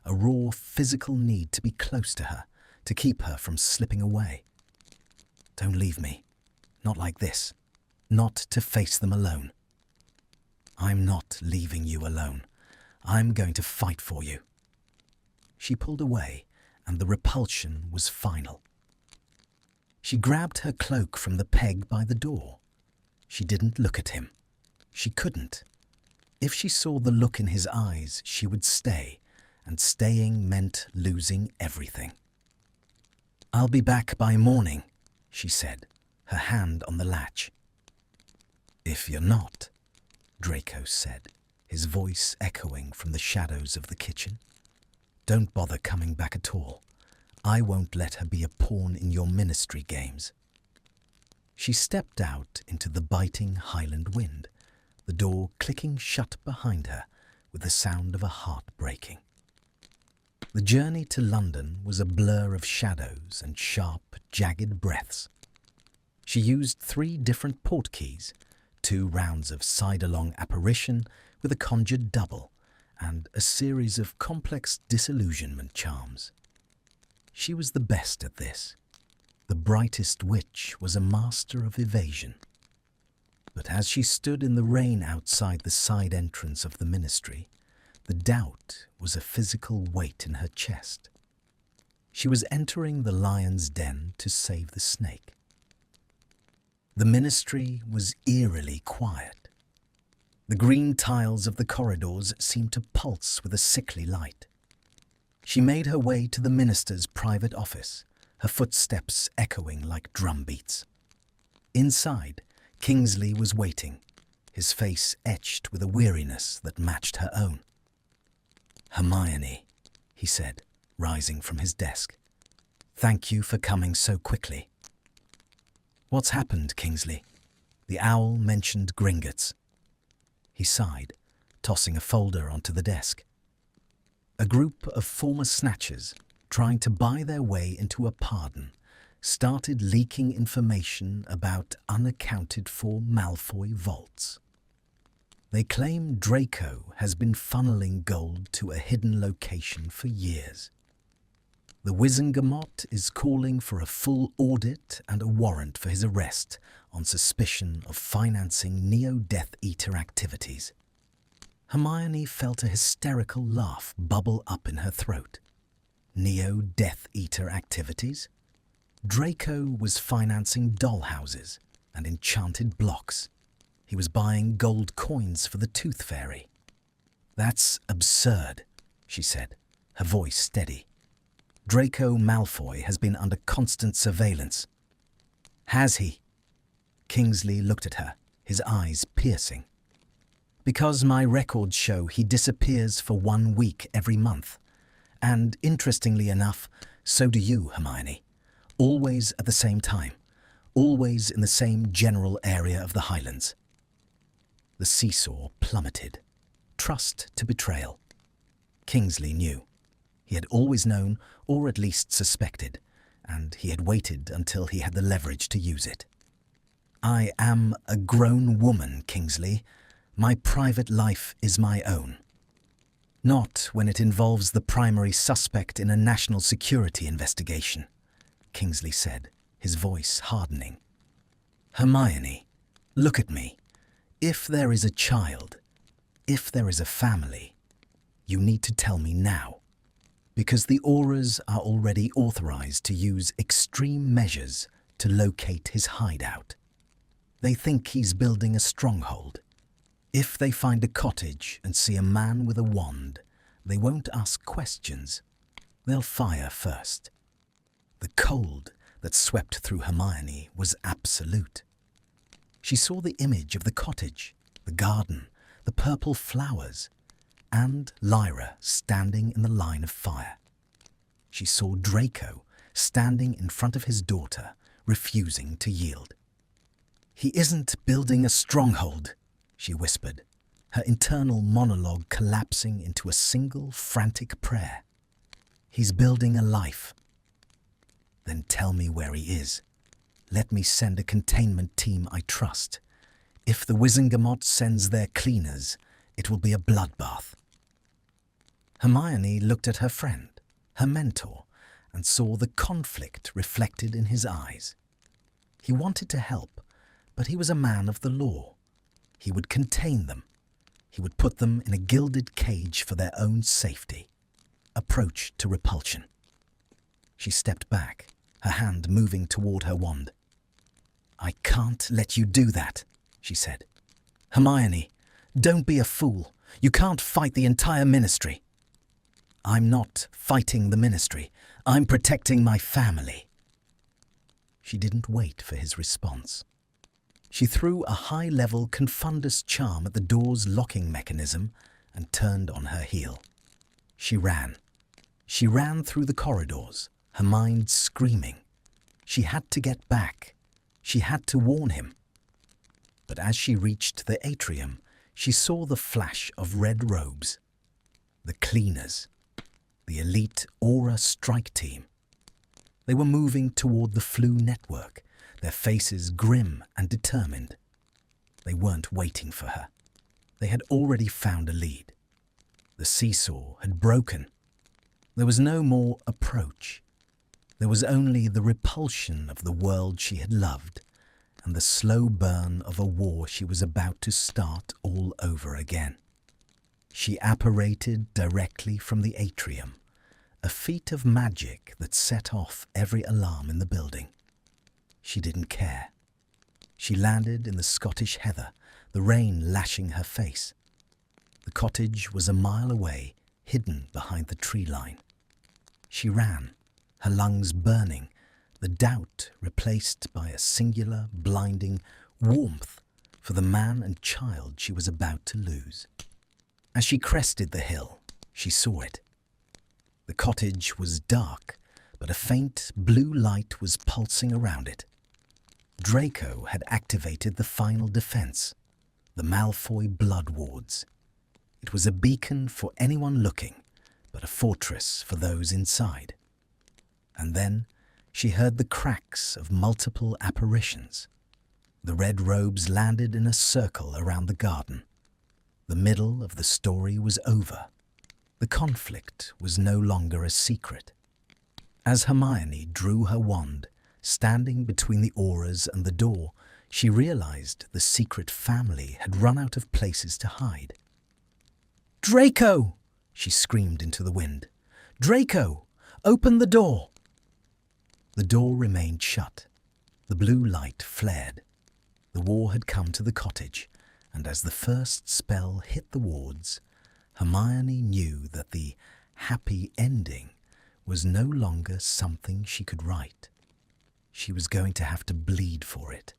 a raw physical need to be close to her, to keep her from slipping away. "Don't leave me. Not like this. Not to face them alone." "I'm not leaving you alone. I'm going to fight for you." She pulled away, and the repulsion was final. She grabbed her cloak from the peg by the door. She didn't look at him. She couldn't. If she saw the look in his eyes, she would stay, and staying meant losing everything. "I'll be back by morning," she said, her hand on the latch. "If you're not," Draco said, his voice echoing from the shadows of the kitchen. "Don't bother coming back at all. I won't let her be a pawn in your ministry games." She stepped out into the biting highland wind, the door clicking shut behind her with the sound of a heart breaking. The journey to London was a blur of shadows and sharp, jagged breaths. She used 3 different portkeys, 2 rounds of side-along apparition with a conjured double, and a series of complex disillusionment charms. She was the best at this. The brightest witch was a master of evasion. But as she stood in the rain outside the side entrance of the ministry, the doubt was a physical weight in her chest. She was entering the lion's den to save the snake. The ministry was eerily quiet. The green tiles of the corridors seemed to pulse with a sickly light. She made her way to the minister's private office, her footsteps echoing like drum beats. Inside, Kingsley was waiting, his face etched with a weariness that matched her own. "Hermione," he said, rising from his desk. "Thank you for coming so quickly." "What's happened, Kingsley?" The owl mentioned Gringotts. He sighed, tossing a folder onto the desk. A group of former snatchers, trying to buy their way into a pardon, started leaking information about unaccounted-for Malfoy vaults. They claim Draco has been funneling gold to a hidden location for years. The Wizengamot is calling for a full audit and a warrant for his arrest on suspicion of financing Neo-Death Eater activities. Hermione felt a hysterical laugh bubble up in her throat. Neo-Death Eater activities? Draco was financing dollhouses and enchanted blocks. He was buying gold coins for the Tooth Fairy. "That's absurd," she said, her voice steady. "Draco Malfoy has been under constant surveillance." "Has he?" Kingsley looked at her, his eyes piercing. "Because my records show he disappears for 1 week every month. And interestingly enough, so do you, Hermione. Always at the same time. Always in the same general area of the Highlands." The seesaw plummeted. Trust to betrayal. Kingsley knew. He had always known, or at least suspected, and he had waited until he had the leverage to use it. "I am a grown woman, Kingsley. My private life is my own." "Not when it involves the primary suspect in a national security investigation," Kingsley said, his voice hardening. "Hermione, look at me. If there is a child, if there is a family, you need to tell me now. Because the Aurors are already authorized to use extreme measures to locate his hideout. They think he's building a stronghold. If they find a cottage and see a man with a wand, they won't ask questions. They'll fire first." The cold that swept through Hermione was absolute. She saw the image of the cottage, the garden, the purple flowers, and Lyra standing in the line of fire. She saw Draco standing in front of his daughter, refusing to yield. "He isn't building a stronghold," she whispered, her internal monologue collapsing into a single frantic prayer. "He's building a life." "Then tell me where he is. Let me send a containment team I trust. If the Wizengamot sends their cleaners, it will be a bloodbath." Hermione looked at her friend, her mentor, and saw the conflict reflected in his eyes. He wanted to help, but he was a man of the law. He would contain them. He would put them in a gilded cage for their own safety. Approach to repulsion. She stepped back, her hand moving toward her wand. "I can't let you do that," she said. "Hermione, don't be a fool. You can't fight the entire ministry." "I'm not fighting the ministry. I'm protecting my family." She didn't wait for his response. She threw a high-level Confundus charm at the door's locking mechanism and turned on her heel. She ran. She ran through the corridors, her mind screaming. She had to get back. She had to warn him. But as she reached the atrium, she saw the flash of red robes. The cleaners. The elite Aura strike team. They were moving toward the Flu network, their faces grim and determined. They weren't waiting for her. They had already found a lead. The seesaw had broken. There was no more approach. There was only the repulsion of the world she had loved and the slow burn of a war she was about to start all over again. She apparated directly from the atrium, a feat of magic that set off every alarm in the building. She didn't care. She landed in the Scottish heather, the rain lashing her face. The cottage was a mile away, hidden behind the tree line. She ran, her lungs burning, the doubt replaced by a singular, blinding warmth for the man and child she was about to lose. As she crested the hill, she saw it. The cottage was dark, but a faint blue light was pulsing around it. Draco had activated the final defense, the Malfoy blood wards. It was a beacon for anyone looking, but a fortress for those inside. And then she heard the cracks of multiple apparitions. The red robes landed in a circle around the garden. The middle of the story was over. The conflict was no longer a secret. As Hermione drew her wand, standing between the auras and the door, she realized the secret family had run out of places to hide. "Draco!" she screamed into the wind. "Draco! Open the door!" The door remained shut. The blue light flared. The war had come to the cottage, and as the first spell hit the wards, Hermione knew that the happy ending was no longer something she could write. She was going to have to bleed for it.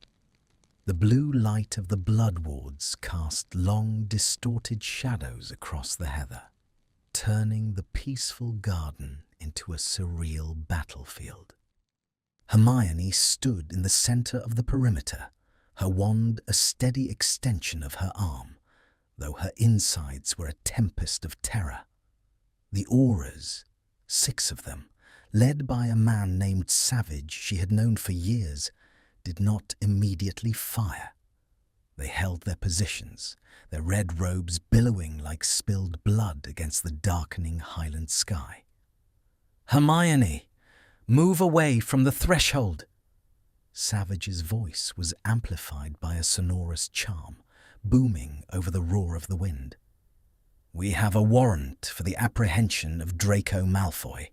The blue light of the blood wards cast long, distorted shadows across the heather, turning the peaceful garden into a surreal battlefield. Hermione stood in the center of the perimeter, her wand a steady extension of her arm, though her insides were a tempest of terror. The auras, 6 of them, led by a man named Savage she had known for years, did not immediately fire. They held their positions, their red robes billowing like spilled blood against the darkening highland sky. "Hermione, move away from the threshold!" Savage's voice was amplified by a sonorous charm, booming over the roar of the wind. "We have a warrant for the apprehension of Draco Malfoy.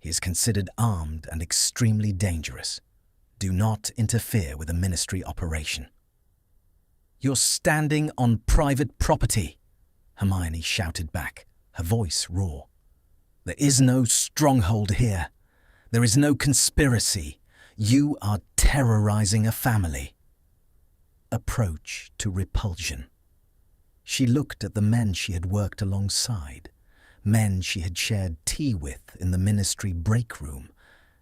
He is considered armed and extremely dangerous. Do not interfere with a ministry operation." "You're standing on private property," Hermione shouted back, her voice raw. "There is no stronghold here. There is no conspiracy. You are terrorizing a family." Approach to repulsion. She looked at the men she had worked alongside, men she had shared tea with in the ministry break room,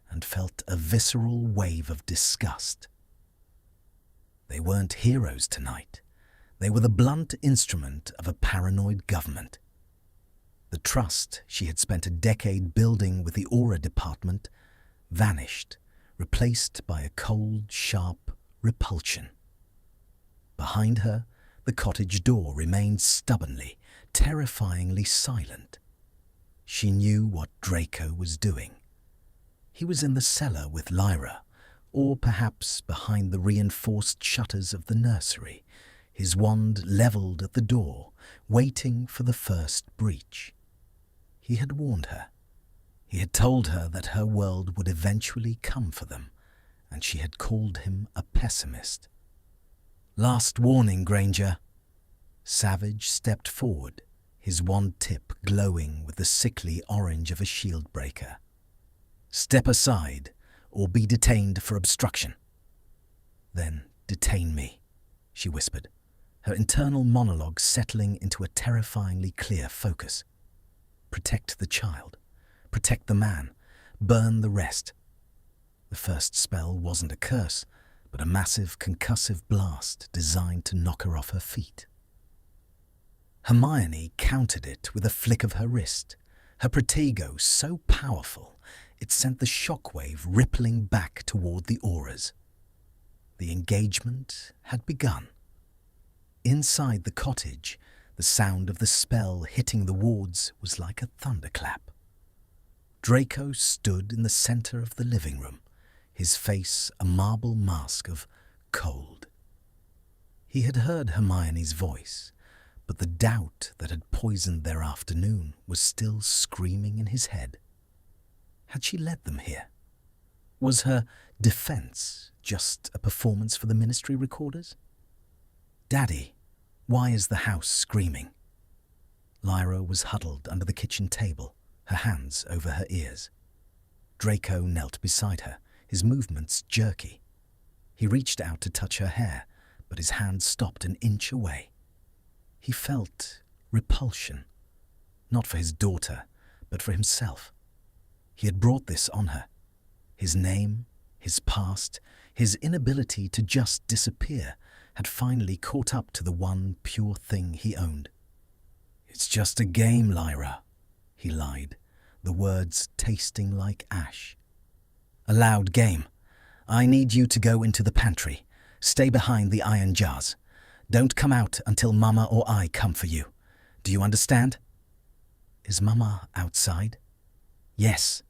and felt a visceral wave of disgust. They weren't heroes tonight. They were the blunt instrument of a paranoid government. The trust she had spent a decade building with the Aura Department vanished, replaced by a cold, sharp repulsion. Behind her, the cottage door remained stubbornly, terrifyingly silent. She knew what Draco was doing. He was in the cellar with Lyra, or perhaps behind the reinforced shutters of the nursery, his wand levelled at the door, waiting for the first breach. He had warned her. He had told her that her world would eventually come for them, and she had called him a pessimist. "Last warning, Granger." Savage stepped forward, his wand tip glowing with the sickly orange of a shield breaker. "Step aside, or be detained for obstruction." "Then detain me," she whispered, her internal monologue settling into a terrifyingly clear focus. "Protect the child. Protect the man. Burn the rest." The first spell wasn't a curse, but a massive concussive blast designed to knock her off her feet. Hermione countered it with a flick of her wrist, her protego so powerful it sent the shockwave rippling back toward the auras. The engagement had begun. Inside the cottage, the sound of the spell hitting the wards was like a thunderclap. Draco stood in the center of the living room, his face a marble mask of cold. He had heard Hermione's voice, but the doubt that had poisoned their afternoon was still screaming in his head. Had she led them here? Was her defense just a performance for the ministry recorders? "Daddy, why is the house screaming?" Lyra was huddled under the kitchen table, her hands over her ears. Draco knelt beside her, his movements jerky. He reached out to touch her hair, but his hand stopped an inch away. He felt repulsion, not for his daughter, but for himself. He had brought this on her. His name, his past, his inability to just disappear had finally caught up to the one pure thing he owned. "It's just a game, Lyra," he lied, the words tasting like ash. "A loud game. I need you to go into the pantry. Stay behind the iron jars. Don't come out until Mama or I come for you. Do you understand?" "Is Mama outside?" "Yes,"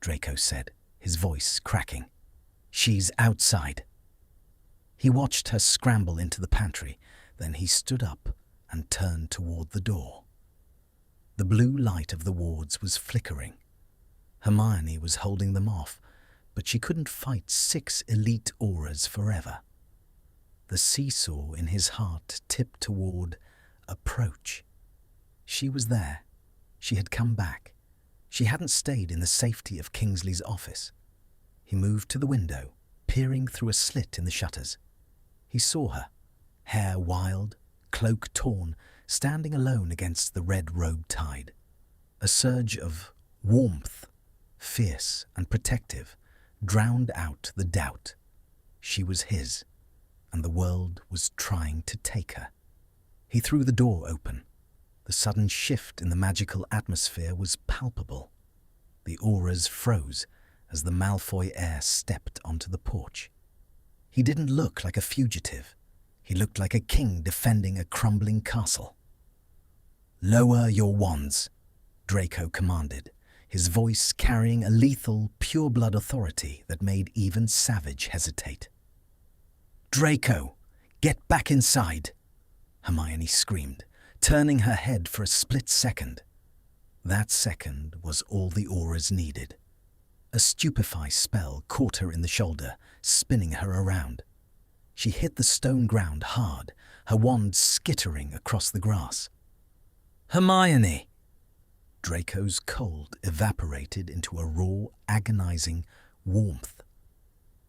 Draco said, his voice cracking. "She's outside." He watched her scramble into the pantry, then he stood up and turned toward the door. The blue light of the wards was flickering. Hermione was holding them off, but she couldn't fight 6 elite auras forever. The seesaw in his heart tipped toward approach. She was there. She had come back. She hadn't stayed in the safety of Kingsley's office. He moved to the window, peering through a slit in the shutters. He saw her, hair wild, cloak torn, standing alone against the red-robed tide. A surge of warmth, fierce and protective, drowned out the doubt. She was his, and the world was trying to take her. He threw the door open. The sudden shift in the magical atmosphere was palpable. The auras froze as the Malfoy heir stepped onto the porch. He didn't look like a fugitive. He looked like a king defending a crumbling castle. "Lower your wands," Draco commanded, his voice carrying a lethal, pure-blood authority that made even Savage hesitate. "Draco, get back inside!" Hermione screamed, turning her head for a split second. That second was all the auras needed. A stupefy spell caught her in the shoulder, spinning her around. She hit the stone ground hard, her wand skittering across the grass. "Hermione!" Draco's cold evaporated into a raw, agonizing warmth.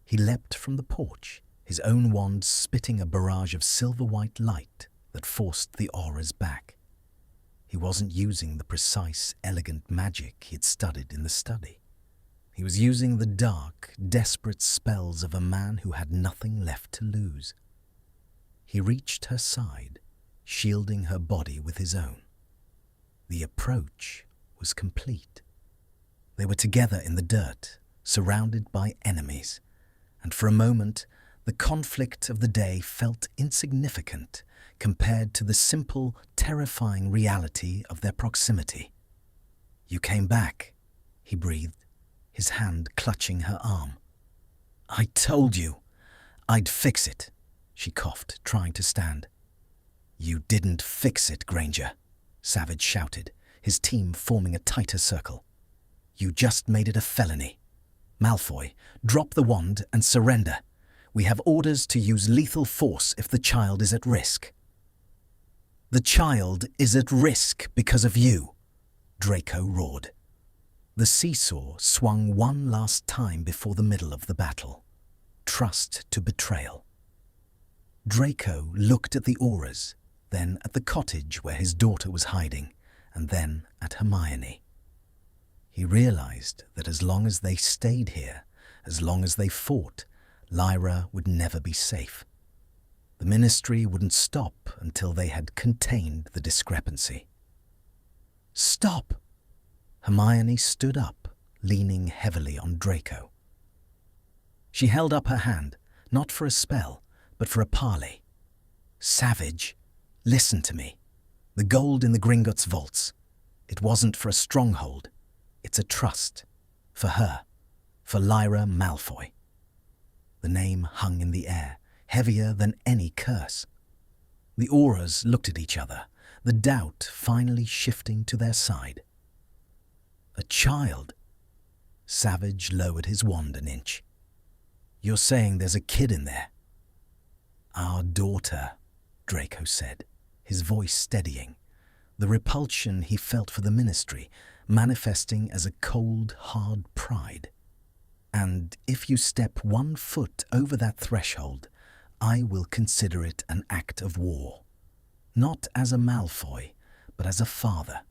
He leapt from the porch, his own wand spitting a barrage of silver-white light that forced the auras back. He wasn't using the precise, elegant magic he had studied in the study. He was using the dark, desperate spells of a man who had nothing left to lose. He reached her side, shielding her body with his own. The approach was complete. They were together in the dirt, surrounded by enemies, and for a moment the conflict of the day felt insignificant compared to the simple, terrifying reality of their proximity. "You came back," he breathed, his hand clutching her arm. "I told you I'd fix it," she coughed, trying to stand. "You didn't fix it, Granger," Savage shouted, his team forming a tighter circle. "You just made it a felony. Malfoy, drop the wand and surrender. We have orders to use lethal force if the child is at risk." "The child is at risk because of you," Draco roared. The seesaw swung one last time before the middle of the battle. Trust to betrayal. Draco looked at the auras, then at the cottage where his daughter was hiding, and then at Hermione. He realized that as long as they stayed here, as long as they fought, Lyra would never be safe. The ministry wouldn't stop until they had contained the discrepancy. "Stop!" Hermione stood up, leaning heavily on Draco. She held up her hand, not for a spell, but for a parley. "Savage, listen to me. The gold in the Gringotts vaults. It wasn't for a stronghold. It's a trust. For her. For Lyra Malfoy." The name hung in the air, heavier than any curse. The auras looked at each other, the doubt finally shifting to their side. "A child?" Savage lowered his wand an inch. "You're saying there's a kid in there?" "Our daughter," Draco said, his voice steadying, the repulsion he felt for the ministry manifesting as a cold, hard pride. "And if you step 1 foot over that threshold, I will consider it an act of war. Not as a Malfoy, but as a father.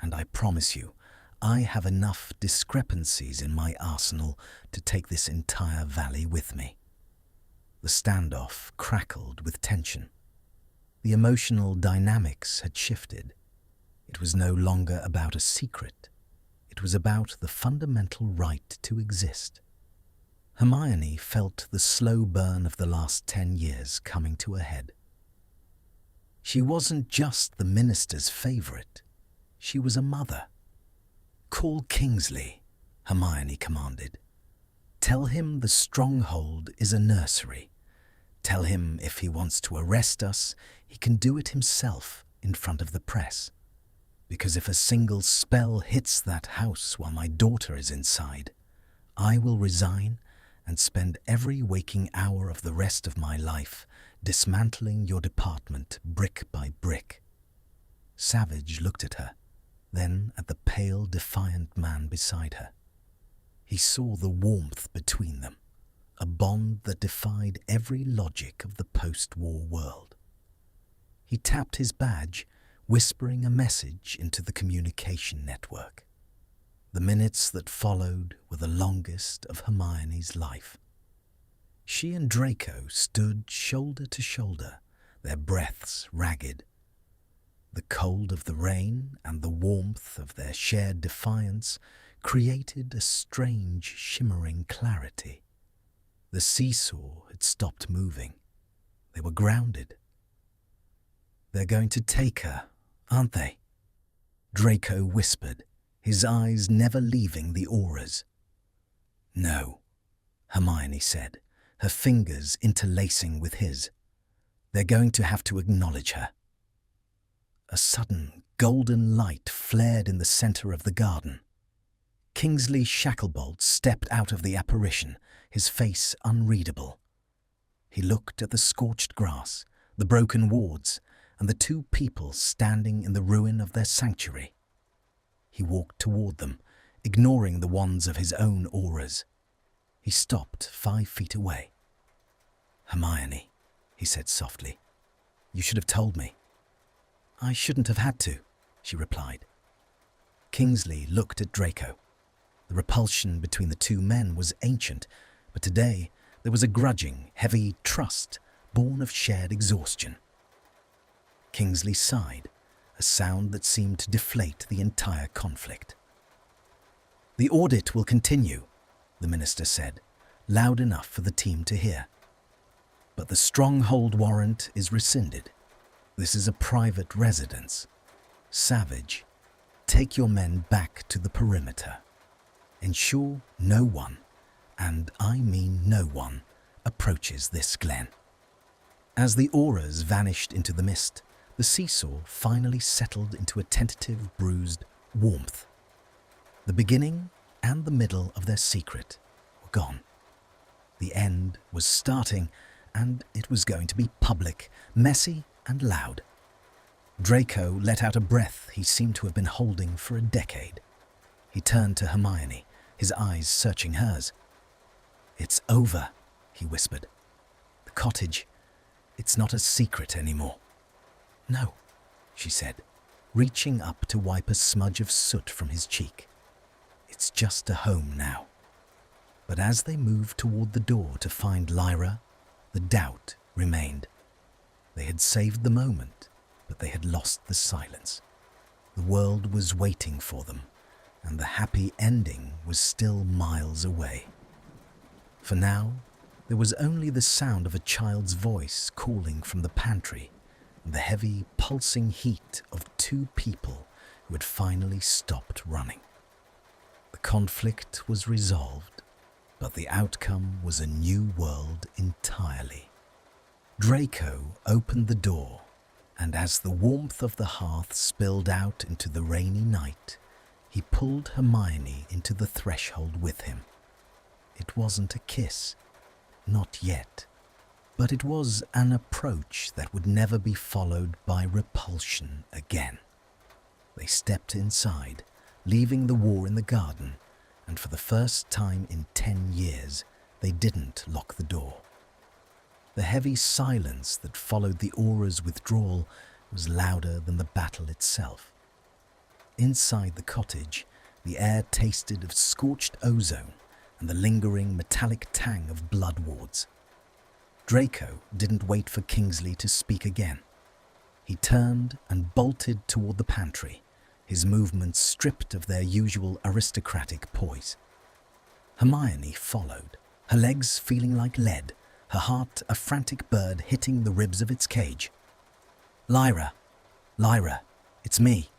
And I promise you, I have enough discrepancies in my arsenal to take this entire valley with me." The standoff crackled with tension. The emotional dynamics had shifted. It was no longer about a secret. It was about the fundamental right to exist. Hermione felt the slow burn of the last 10 years coming to a head. She wasn't just the minister's favourite. She was a mother. "Call Kingsley," Hermione commanded. "Tell him the stronghold is a nursery. Tell him if he wants to arrest us, he can do it himself in front of the press. Because if a single spell hits that house while my daughter is inside, I will resign and spend every waking hour of the rest of my life dismantling your department brick by brick." Savage looked at her, then at the pale, defiant man beside her. He saw the warmth between them, a bond that defied every logic of the post-war world. He tapped his badge, whispering a message into the communication network. The minutes that followed were the longest of Hermione's life. She and Draco stood shoulder to shoulder, their breaths ragged. The cold of the rain and the warmth of their shared defiance created a strange, shimmering clarity. The seesaw had stopped moving. They were grounded. "They're going to take her, aren't they?" Draco whispered, his eyes never leaving the auras. "No," Hermione said, her fingers interlacing with his. "They're going to have to acknowledge her." A sudden golden light flared in the center of the garden. Kingsley Shacklebolt stepped out of the apparition, his face unreadable. He looked at the scorched grass, the broken wards, and the two people standing in the ruin of their sanctuary. He walked toward them, ignoring the wands of his own auras. He stopped 5 feet away. "Hermione," he said softly, "you should have told me." "I shouldn't have had to," she replied. Kingsley looked at Draco. The repulsion between the two men was ancient, but today there was a grudging, heavy trust born of shared exhaustion. Kingsley sighed, a sound that seemed to deflate the entire conflict. "The audit will continue," the minister said, loud enough for the team to hear. "But the stronghold warrant is rescinded. This is a private residence. Savage, take your men back to the perimeter. Ensure no one, and I mean no one, approaches this glen." As the auras vanished into the mist, the seesaw finally settled into a tentative, bruised warmth. The beginning and the middle of their secret were gone. The end was starting, and it was going to be public, messy and loud. Draco let out a breath he seemed to have been holding for a decade. He turned to Hermione, his eyes searching hers. "It's over," he whispered. "The cottage, it's not a secret anymore." "No," she said, reaching up to wipe a smudge of soot from his cheek. "It's just a home now." But as they moved toward the door to find Lyra, the doubt remained. They had saved the moment, but they had lost the silence. The world was waiting for them, and the happy ending was still miles away. For now, there was only the sound of a child's voice calling from the pantry, and the heavy, pulsing heat of two people who had finally stopped running. The conflict was resolved, but the outcome was a new world entirely. Draco opened the door, and as the warmth of the hearth spilled out into the rainy night, he pulled Hermione into the threshold with him. It wasn't a kiss, not yet, but it was an approach that would never be followed by repulsion again. They stepped inside, leaving the war in the garden, and for the first time in 10 years, they didn't lock the door. The heavy silence that followed the aura's withdrawal was louder than the battle itself. Inside the cottage, the air tasted of scorched ozone and the lingering metallic tang of blood wards. Draco didn't wait for Kingsley to speak again. He turned and bolted toward the pantry, his movements stripped of their usual aristocratic poise. Hermione followed, her legs feeling like lead, her heart a frantic bird hitting the ribs of its cage. Lyra, it's me.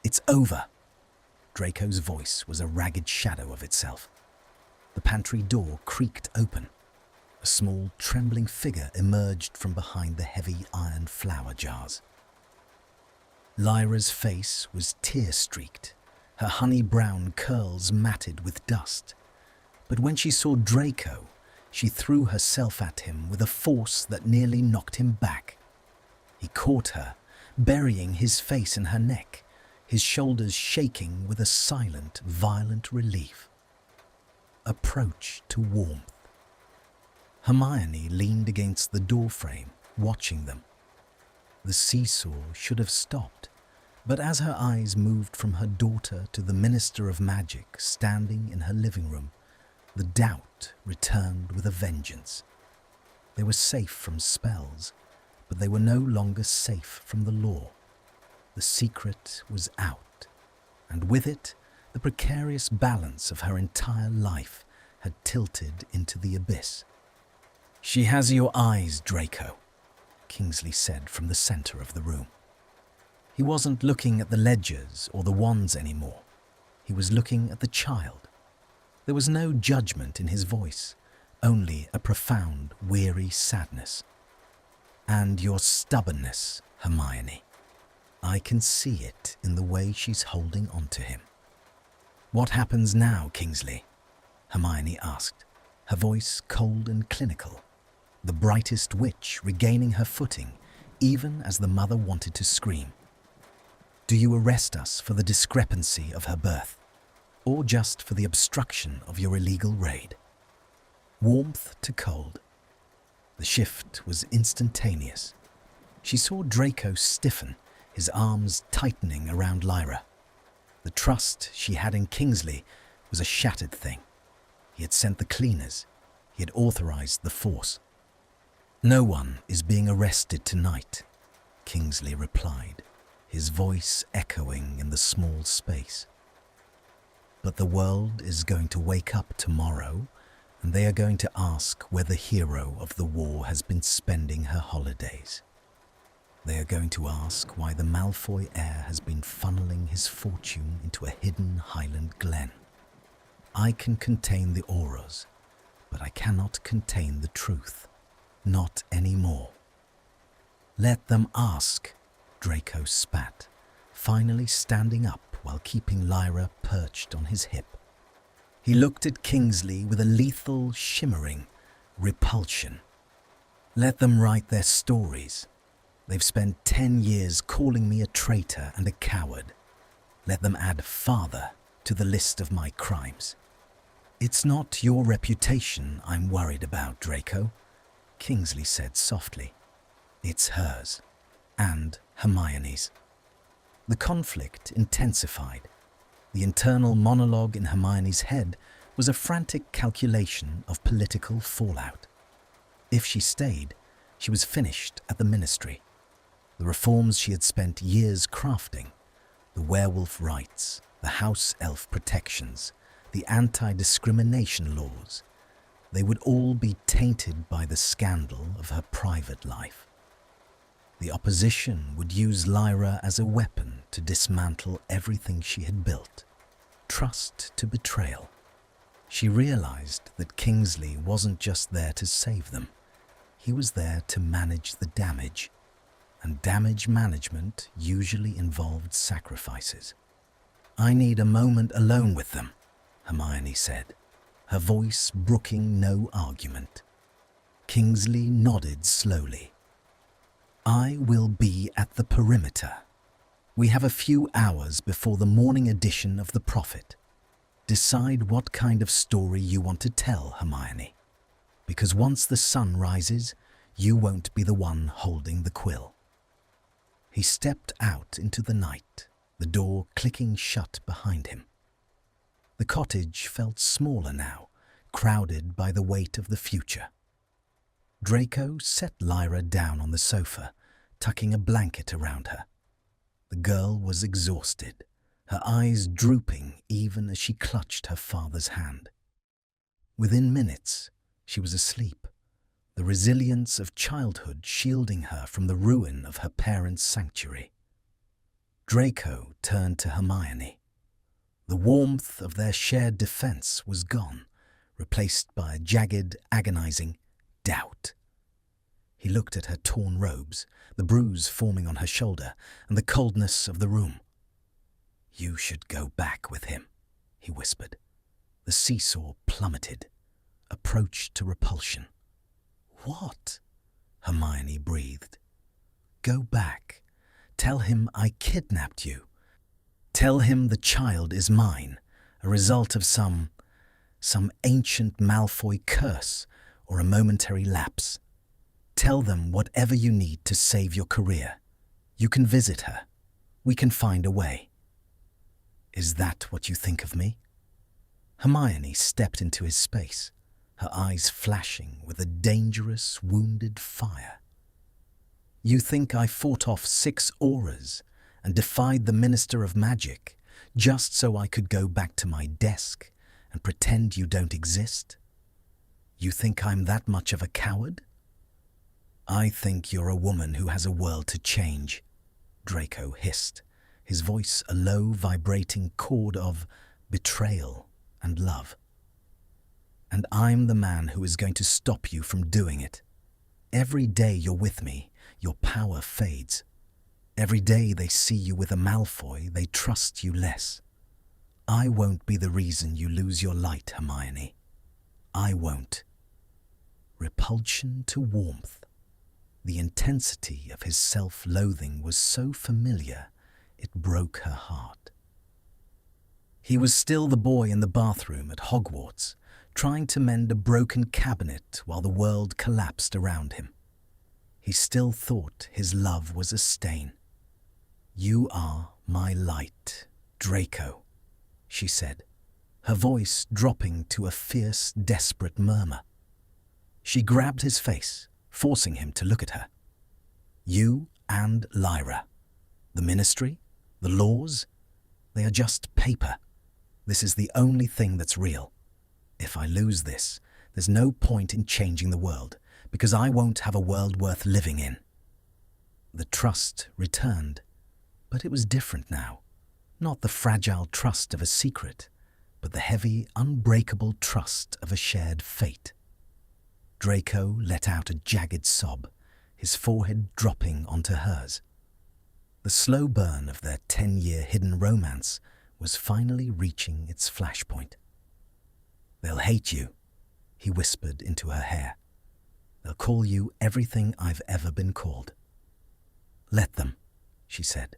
It's over." Draco's voice was a ragged shadow of itself. The pantry door creaked open. A small, trembling figure emerged from behind the heavy iron flour jars. Lyra's face was tear-streaked, her honey-brown curls matted with dust. But when she saw Draco, She threw herself at him with a force that nearly knocked him back. He caught her, burying his face in her neck, his shoulders shaking with a silent, violent relief. Approach to warmth. Hermione leaned against the doorframe, watching them. The seesaw should have stopped, but as her eyes moved from her daughter to the Minister of Magic standing in her living room, the doubt returned with a vengeance. They were safe from spells, but they were no longer safe from the law. The secret was out, and with it, the precarious balance of her entire life had tilted into the abyss. "She has your eyes, Draco," Kingsley said from the center of the room. He wasn't looking at the ledgers or the wands anymore. He was looking at the child. There was no judgment in his voice, only a profound, weary sadness. "And your stubbornness, Hermione. I can see it in the way she's holding on to him." "What happens now, Kingsley?" Hermione asked, her voice cold and clinical, the brightest witch regaining her footing even as the mother wanted to scream. "Do you arrest us for the discrepancy of her birth, or just for the obstruction of your illegal raid?" Warmth to cold. The shift was instantaneous. She saw Draco stiffen, his arms tightening around Lyra. The trust she had in Kingsley was a shattered thing. He had sent the cleaners. He had authorized the force. "No one is being arrested tonight," Kingsley replied, his voice echoing in the small space. "But the world is going to wake up tomorrow, and they are going to ask where the hero of the war has been spending her holidays. They are going to ask why the Malfoy heir has been funneling his fortune into a hidden highland glen. I can contain the auras, but I cannot contain the truth. Not anymore." "Let them ask," Draco spat, finally standing up while keeping Lyra perched on his hip. He looked at Kingsley with a lethal, shimmering repulsion. "Let them write their stories. They've spent 10 years calling me a traitor and a coward. Let them add father to the list of my crimes." "It's not your reputation I'm worried about, Draco," Kingsley said softly. "It's hers, and Hermione's." The conflict intensified. The internal monologue in Hermione's head was a frantic calculation of political fallout. If she stayed, she was finished at the ministry. The reforms she had spent years crafting, the werewolf rights, the house elf protections, the anti-discrimination laws, they would all be tainted by the scandal of her private life. The opposition would use Lyra as a weapon to dismantle everything she had built. Trust to betrayal. She realized that Kingsley wasn't just there to save them. He was there to manage the damage, and damage management usually involved sacrifices. "I need a moment alone with them," Hermione said, her voice brooking no argument. Kingsley nodded slowly. "I will be at the perimeter. We have a few hours before the morning edition of the Prophet. Decide what kind of story you want to tell, Hermione, because once the sun rises, you won't be the one holding the quill." He stepped out into the night, the door clicking shut behind him. The cottage felt smaller now, crowded by the weight of the future. Draco set Lyra down on the sofa, tucking a blanket around her. The girl was exhausted, her eyes drooping even as she clutched her father's hand. Within minutes, she was asleep, the resilience of childhood shielding her from the ruin of her parents' sanctuary. Draco turned to Hermione. The warmth of their shared defense was gone, replaced by a jagged, agonizing doubt. He looked at her torn robes, the bruise forming on her shoulder, and the coldness of the room. "You should go back with him," he whispered. The seesaw plummeted. approach to repulsion. "What?" Hermione breathed. "Go back. Tell him I kidnapped you. Tell him the child is mine, a result of some ancient Malfoy curse or a momentary lapse. Tell them whatever you need to save your career. You can visit her. We can find a way." "Is that what you think of me?" Hermione stepped into his space, her eyes flashing with a dangerous, wounded fire. "You think I fought off 6 auras and defied the Minister of Magic just so I could go back to my desk and pretend you don't exist? You think I'm that much of a coward?" "I think you're a woman who has a world to change," Draco hissed, his voice a low, vibrating chord of betrayal and love. "And I'm the man who is going to stop you from doing it. Every day you're with me, your power fades. Every day they see you with a Malfoy, they trust you less. I won't be the reason you lose your light, Hermione. I won't." Repulsion to warmth. The intensity of his self-loathing was so familiar, it broke her heart. He was still the boy in the bathroom at Hogwarts, trying to mend a broken cabinet while the world collapsed around him. He still thought his love was a stain. "You are my light, Draco," she said, her voice dropping to a fierce, desperate murmur. She grabbed his face, forcing him to look at her. "You and Lyra. The Ministry, the laws, they are just paper. This is the only thing that's real. If I lose this, there's no point in changing the world, because I won't have a world worth living in." The trust returned, but it was different now. Not the fragile trust of a secret, but the heavy, unbreakable trust of a shared fate. Draco let out a jagged sob, his forehead dropping onto hers. The slow burn of their 10-year hidden romance was finally reaching its flashpoint. "They'll hate you," he whispered into her hair. "They'll call you everything I've ever been called." "Let them," she said.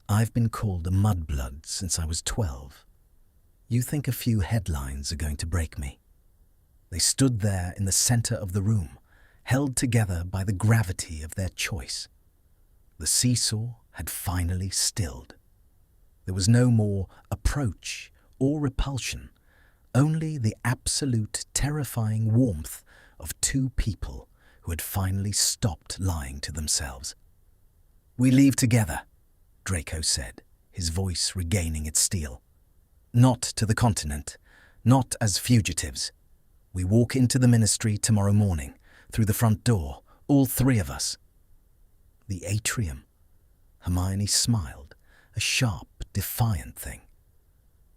"I've been called a mudblood since I was 12. You think a few headlines are going to break me?" They stood there in the center of the room, held together by the gravity of their choice. The seesaw had finally stilled. There was no more approach or repulsion, only the absolute terrifying warmth of 2 people who had finally stopped lying to themselves. "We leave together," Draco said, his voice regaining its steel. "Not to the continent, not as fugitives. We walk into the Ministry tomorrow morning, through the front door, all 3 of us." "The atrium?" Hermione smiled, a sharp, defiant thing.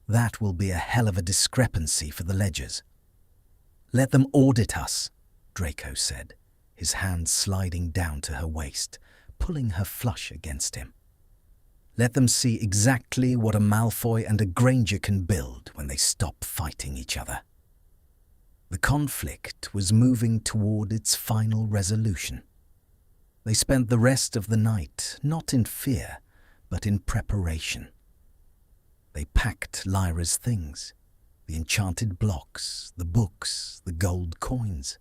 "That will be a hell of a discrepancy for the ledgers." "Let them audit us," Draco said, his hand sliding down to her waist, pulling her flush against him. "Let them see exactly what a Malfoy and a Granger can build when they stop fighting each other." The conflict was moving toward its final resolution. They spent the rest of the night not in fear, but in preparation. They packed Lyra's things, the enchanted blocks, the books, the gold coins.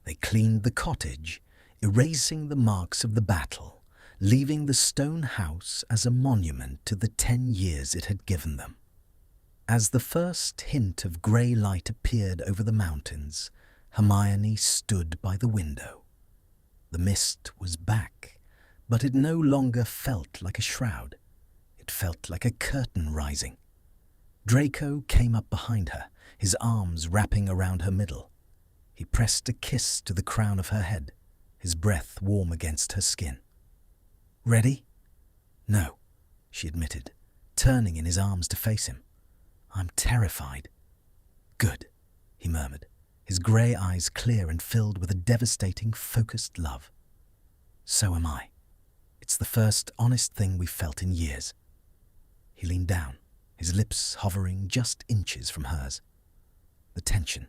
They cleaned the cottage, erasing the marks of the battle, leaving the stone house as a monument to the 10 years it had given them. As the first hint of grey light appeared over the mountains, Hermione stood by the window. The mist was back, but it no longer felt like a shroud. It felt like a curtain rising. Draco came up behind her, his arms wrapping around her middle. He pressed a kiss to the crown of her head, his breath warm against her skin. "Ready?" "No," she admitted, turning in his arms to face him. "I'm terrified." "Good," he murmured, his grey eyes clear and filled with a devastating, focused love. "So am I. It's the first honest thing we've felt in years." He leaned down, his lips hovering just inches from hers. the tension,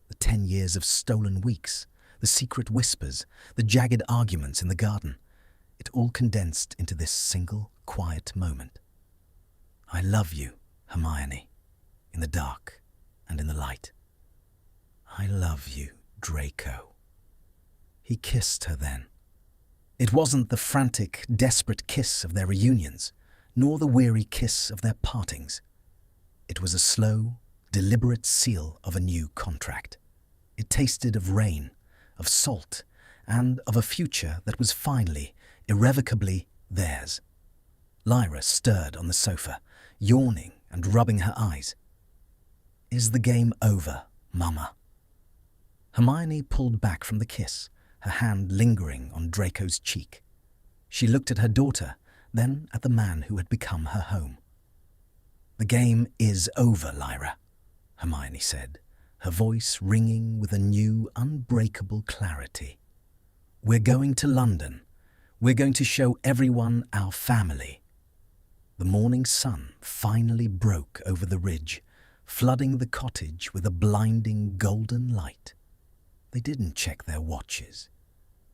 the 10 years of stolen weeks, the secret whispers, the jagged arguments in the garden. It all condensed into this single, quiet moment. "I love you, Hermione, in the dark and in the light. I love you, Draco." He kissed her then. It wasn't the frantic, desperate kiss of their reunions, nor the weary kiss of their partings. It was a slow, deliberate seal of a new contract. It tasted of rain, of salt, and of a future that was finally, irrevocably theirs. Lyra stirred on the sofa, yawning and rubbing her eyes. "Is the game over, Mama?" Hermione pulled back from the kiss, her hand lingering on Draco's cheek. She looked at her daughter, then at the man who had become her home. "The game is over, Lyra," Hermione said, her voice ringing with a new, unbreakable clarity. "We're going to London. We're going to show everyone our family." The morning sun finally broke over the ridge, flooding the cottage with a blinding golden light. They didn't check their watches.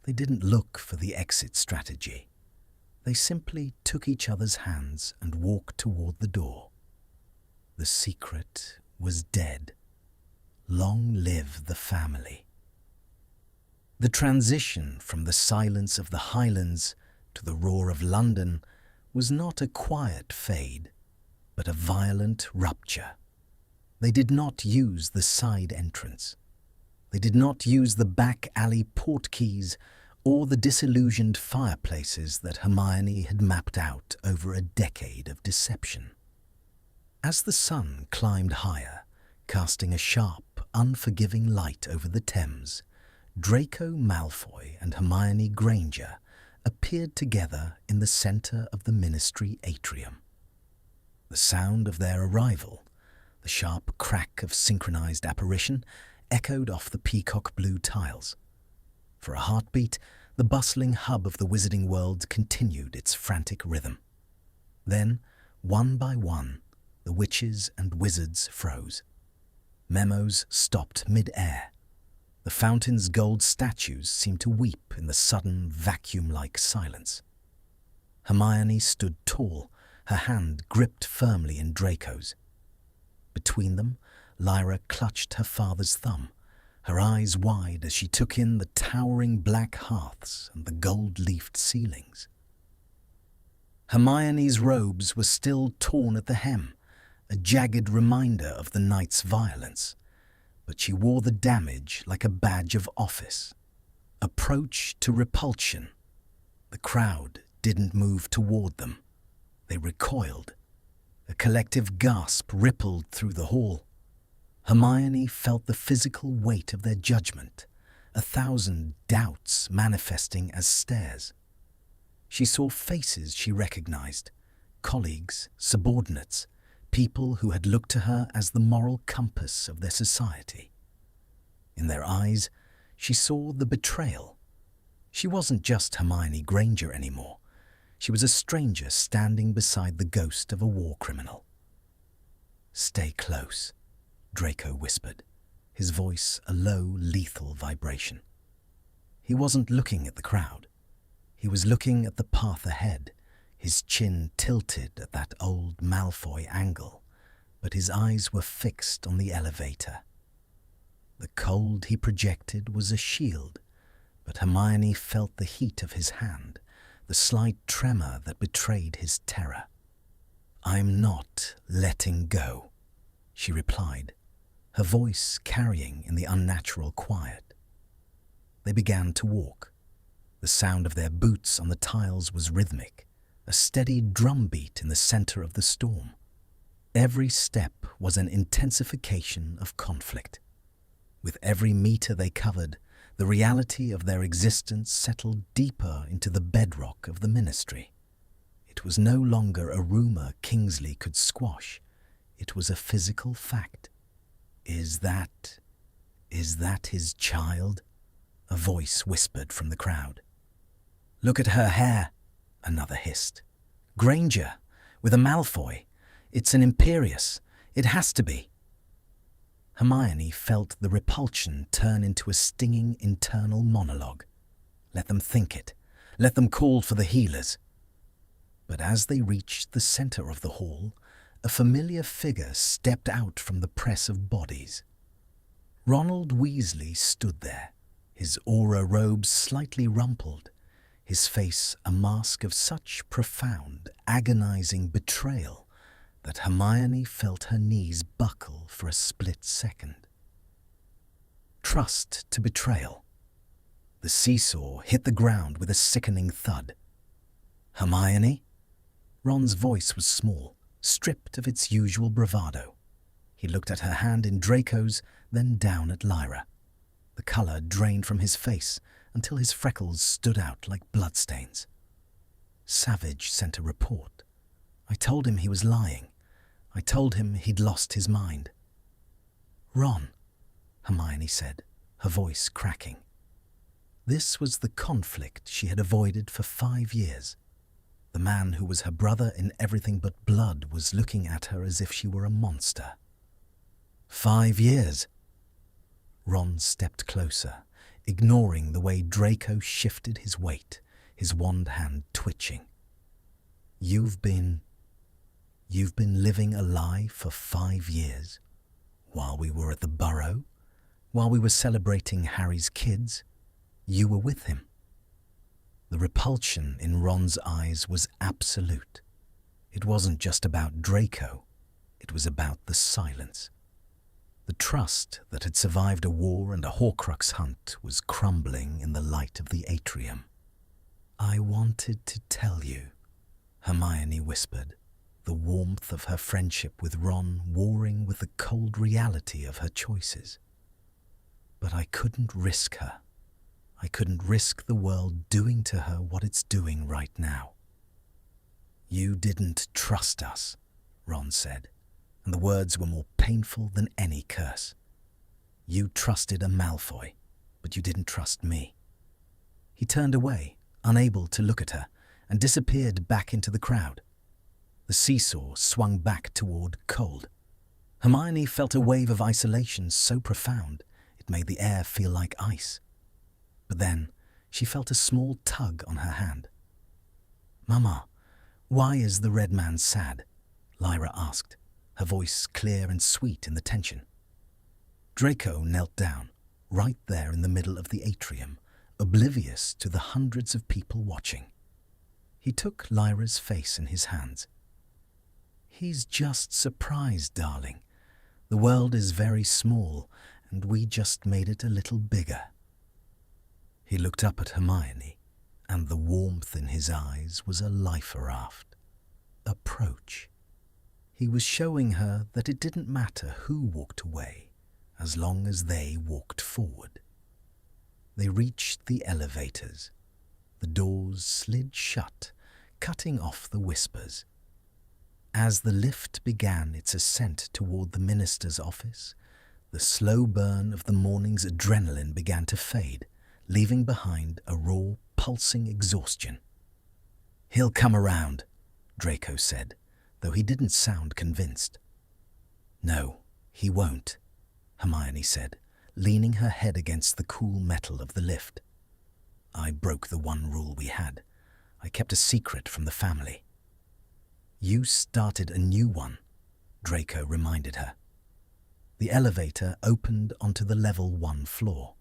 They didn't look for the exit strategy. They simply took each other's hands and walked toward the door. The secret was dead. Long live the family. The transition from the silence of the Highlands to the roar of London was not a quiet fade, but a violent rupture. They did not use the side entrance. They did not use the back alley portkeys or the disillusioned fireplaces that Hermione had mapped out over a decade of deception. As the sun climbed higher, casting a sharp, unforgiving light over the Thames, Draco Malfoy and Hermione Granger appeared together in the centre of the ministry atrium. The sound of their arrival, the sharp crack of synchronized apparition, echoed off the peacock blue tiles. For a heartbeat, the bustling hub of the wizarding world continued its frantic rhythm. Then, one by one, the witches and wizards froze. Memos stopped mid-air. The fountain's gold statues seemed to weep in the sudden, vacuum-like silence. Hermione stood tall, her hand gripped firmly in Draco's. Between them, Lyra clutched her father's thumb, her eyes wide as she took in the towering black hearths and the gold-leafed ceilings. Hermione's robes were still torn at the hem, a jagged reminder of the night's violence, but she wore the damage like a badge of office. Approach to repulsion. The crowd didn't move toward them. They recoiled. A collective gasp rippled through the hall. Hermione felt the physical weight of their judgment, 1,000 doubts manifesting as stares. She saw faces she recognized, colleagues, subordinates, people who had looked to her as the moral compass of their society. In their eyes, she saw the betrayal. She wasn't just Hermione Granger anymore. She was a stranger standing beside the ghost of a war criminal. "Stay close," Draco whispered, his voice a low, lethal vibration. He wasn't looking at the crowd. He was looking at the path ahead, his chin tilted at that old Malfoy angle, but his eyes were fixed on the elevator. The cold he projected was a shield, but Hermione felt the heat of his hand, the slight tremor that betrayed his terror. "I'm not letting go," she replied, her voice carrying in the unnatural quiet. They began to walk. The sound of their boots on the tiles was rhythmic, a steady drumbeat in the center of the storm. Every step was an intensification of conflict. With every meter they covered, the reality of their existence settled deeper into the bedrock of the ministry. It was no longer a rumor Kingsley could squash. It was a physical fact. Is that his child?" a voice whispered from the crowd. "Look at her hair," another hissed. "Granger, with a Malfoy. It's an Imperius. It has to be." Hermione felt the repulsion turn into a stinging internal monologue. Let them think it. Let them call for the healers. But as they reached the centre of the hall, a familiar figure stepped out from the press of bodies. Ronald Weasley stood there, his aura robes slightly rumpled, his face a mask of such profound, agonizing betrayal that Hermione felt her knees buckle for a split second. Trust to betrayal. The seesaw hit the ground with a sickening thud. "Hermione?" Ron's voice was small, stripped of its usual bravado. He looked at her hand in Draco's, then down at Lyra. The colour drained from his face until his freckles stood out like bloodstains. Savage sent a report. I told him he was lying. I told him he'd lost his mind. "Ron," Hermione said, her voice cracking. This was the conflict she had avoided for 5 years. The man who was her brother in everything but blood was looking at her as if she were a monster. 5 years. Ron stepped closer, ignoring the way Draco shifted his weight, his wand hand twitching. You've been living a lie for 5 years? While we were at the Burrow? While we were celebrating Harry's kids? You were with him." The repulsion in Ron's eyes was absolute. It wasn't just about Draco. It was about the silence. The trust that had survived a war and a Horcrux hunt was crumbling in the light of the atrium. "I wanted to tell you," Hermione whispered, the warmth of her friendship with Ron warring with the cold reality of her choices. "But I couldn't risk her. I couldn't risk the world doing to her what it's doing right now." "You didn't trust us," Ron said, and the words were more painful than any curse. "You trusted a Malfoy, but you didn't trust me." He turned away, unable to look at her, and disappeared back into the crowd. The seesaw swung back toward cold. Hermione felt a wave of isolation so profound it made the air feel like ice. But then she felt a small tug on her hand. "Mama, why is the red man sad?" Lyra asked, her voice clear and sweet in the tension. Draco knelt down, right there in the middle of the atrium, oblivious to the hundreds of people watching. He took Lyra's face in his hands. "He's just surprised, darling. The world is very small, and we just made it a little bigger." He looked up at Hermione, and the warmth in his eyes was a life raft. Approach. He was showing her that it didn't matter who walked away, as long as they walked forward. They reached the elevators. The doors slid shut, cutting off the whispers. As the lift began its ascent toward the minister's office, the slow burn of the morning's adrenaline began to fade, leaving behind a raw, pulsing exhaustion. "He'll come around," Draco said, though he didn't sound convinced. "No, he won't," Hermione said, leaning her head against the cool metal of the lift. "I broke the one rule we had. I kept a secret from the family." "You started a new one," Draco reminded her. The elevator opened onto the level 1 floor.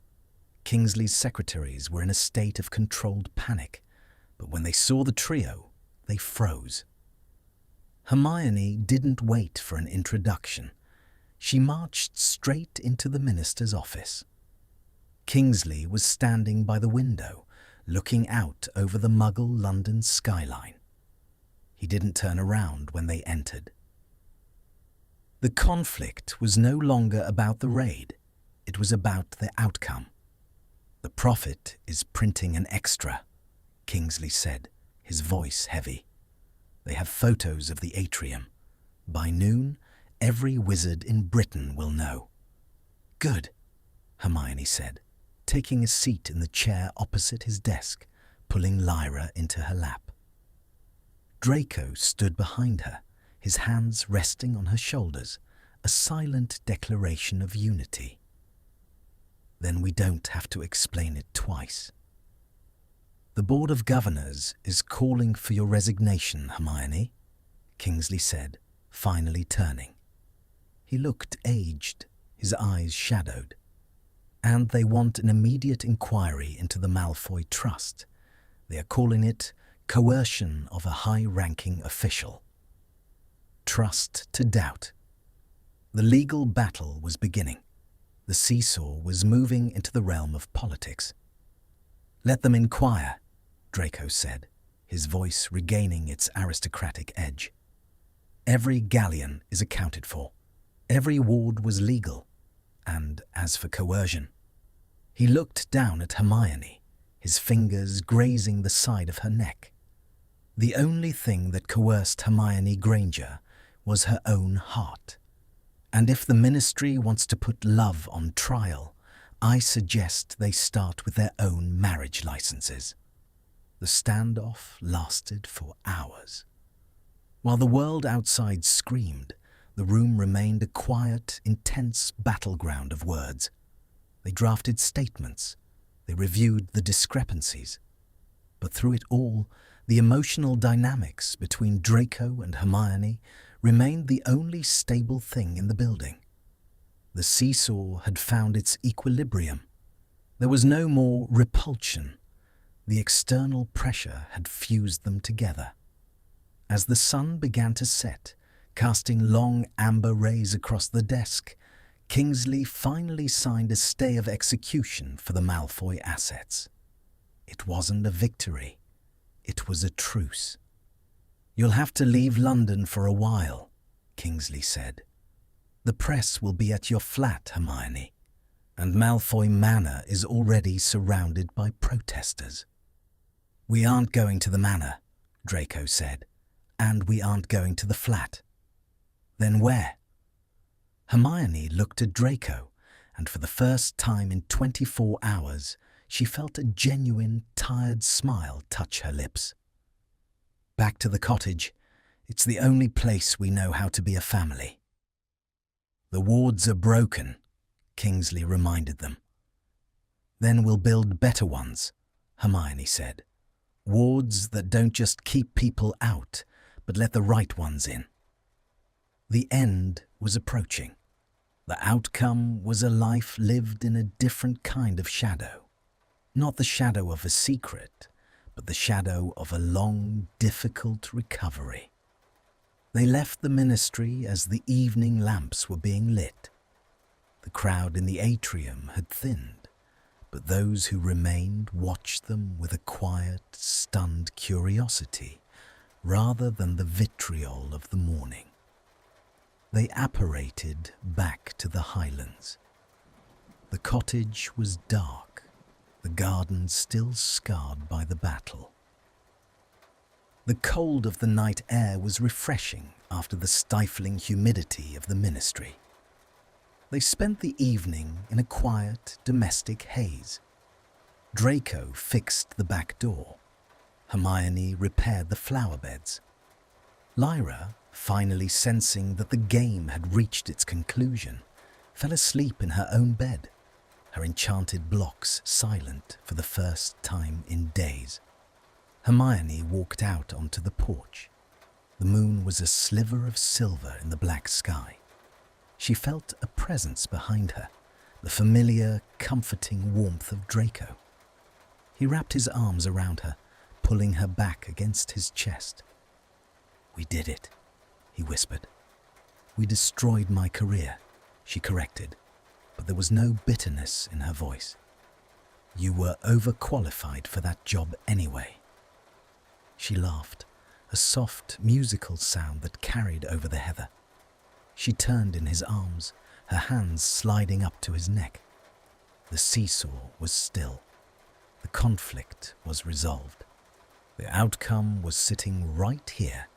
Kingsley's secretaries were in a state of controlled panic, but when they saw the trio, they froze. Hermione didn't wait for an introduction. She marched straight into the minister's office. Kingsley was standing by the window, looking out over the Muggle London skyline. He didn't turn around when they entered. The conflict was no longer about the raid. It was about the outcome. "The Prophet is printing an extra," Kingsley said, his voice heavy. "They have photos of the atrium. By noon, every wizard in Britain will know." "Good," Hermione said, taking a seat in the chair opposite his desk, pulling Lyra into her lap. Draco stood behind her, his hands resting on her shoulders, a silent declaration of unity. Then we don't have to explain it twice. The Board of Governors is calling for your resignation, Hermione, Kingsley said, finally turning. He looked aged, his eyes shadowed. And they want an immediate inquiry into the Malfoy trust. They are calling it coercion of a high-ranking official. Trust to doubt. The legal battle was beginning. The seesaw was moving into the realm of politics. "Let them inquire," Draco said, his voice regaining its aristocratic edge. "Every galleon is accounted for. Every ward was legal. And as for coercion..." He looked down at Hermione, his fingers grazing the side of her neck. The only thing that coerced Hermione Granger was her own heart. And if the Ministry wants to put love on trial, I suggest they start with their own marriage licenses. The standoff lasted for hours. While the world outside screamed, the room remained a quiet, intense battleground of words. They drafted statements. They reviewed the discrepancies. But through it all, the emotional dynamics between Draco and Hermione remained the only stable thing in the building. The seesaw had found its equilibrium. There was no more repulsion. The external pressure had fused them together. As the sun began to set, casting long amber rays across the desk, Kingsley finally signed a stay of execution for the Malfoy assets. It wasn't a victory. It was a truce. "You'll have to leave London for a while," Kingsley said. "The press will be at your flat, Hermione, and Malfoy Manor is already surrounded by protesters." "We aren't going to the manor," Draco said, "and we aren't going to the flat." "Then where?" Hermione looked at Draco, and for the first time in 24 hours, she felt a genuine, tired smile touch her lips. "Back to the cottage. It's the only place we know how to be a family." "The wards are broken," Kingsley reminded them. "Then we'll build better ones," Hermione said. "Wards that don't just keep people out, but let the right ones in." The end was approaching. The outcome was a life lived in a different kind of shadow. Not the shadow of a secret, but the shadow of a long, difficult recovery. They left the Ministry as the evening lamps were being lit. The crowd in the atrium had thinned, but those who remained watched them with a quiet, stunned curiosity rather than the vitriol of the morning. They apparated back to the highlands. The cottage was dark, the garden still scarred by the battle. The cold of the night air was refreshing after the stifling humidity of the Ministry. They spent the evening in a quiet, domestic haze. Draco fixed the back door. Hermione repaired the flower beds. Lyra, finally sensing that the game had reached its conclusion, fell asleep in her own bed, her enchanted blocks silent for the first time in days. Hermione walked out onto the porch. The moon was a sliver of silver in the black sky. She felt a presence behind her, the familiar, comforting warmth of Draco. He wrapped his arms around her, pulling her back against his chest. "We did it," he whispered. "We destroyed my career," she corrected, but there was no bitterness in her voice. "You were overqualified for that job anyway." She laughed, a soft, musical sound that carried over the heather. She turned in his arms, her hands sliding up to his neck. The seesaw was still. The conflict was resolved. The outcome was sitting right here,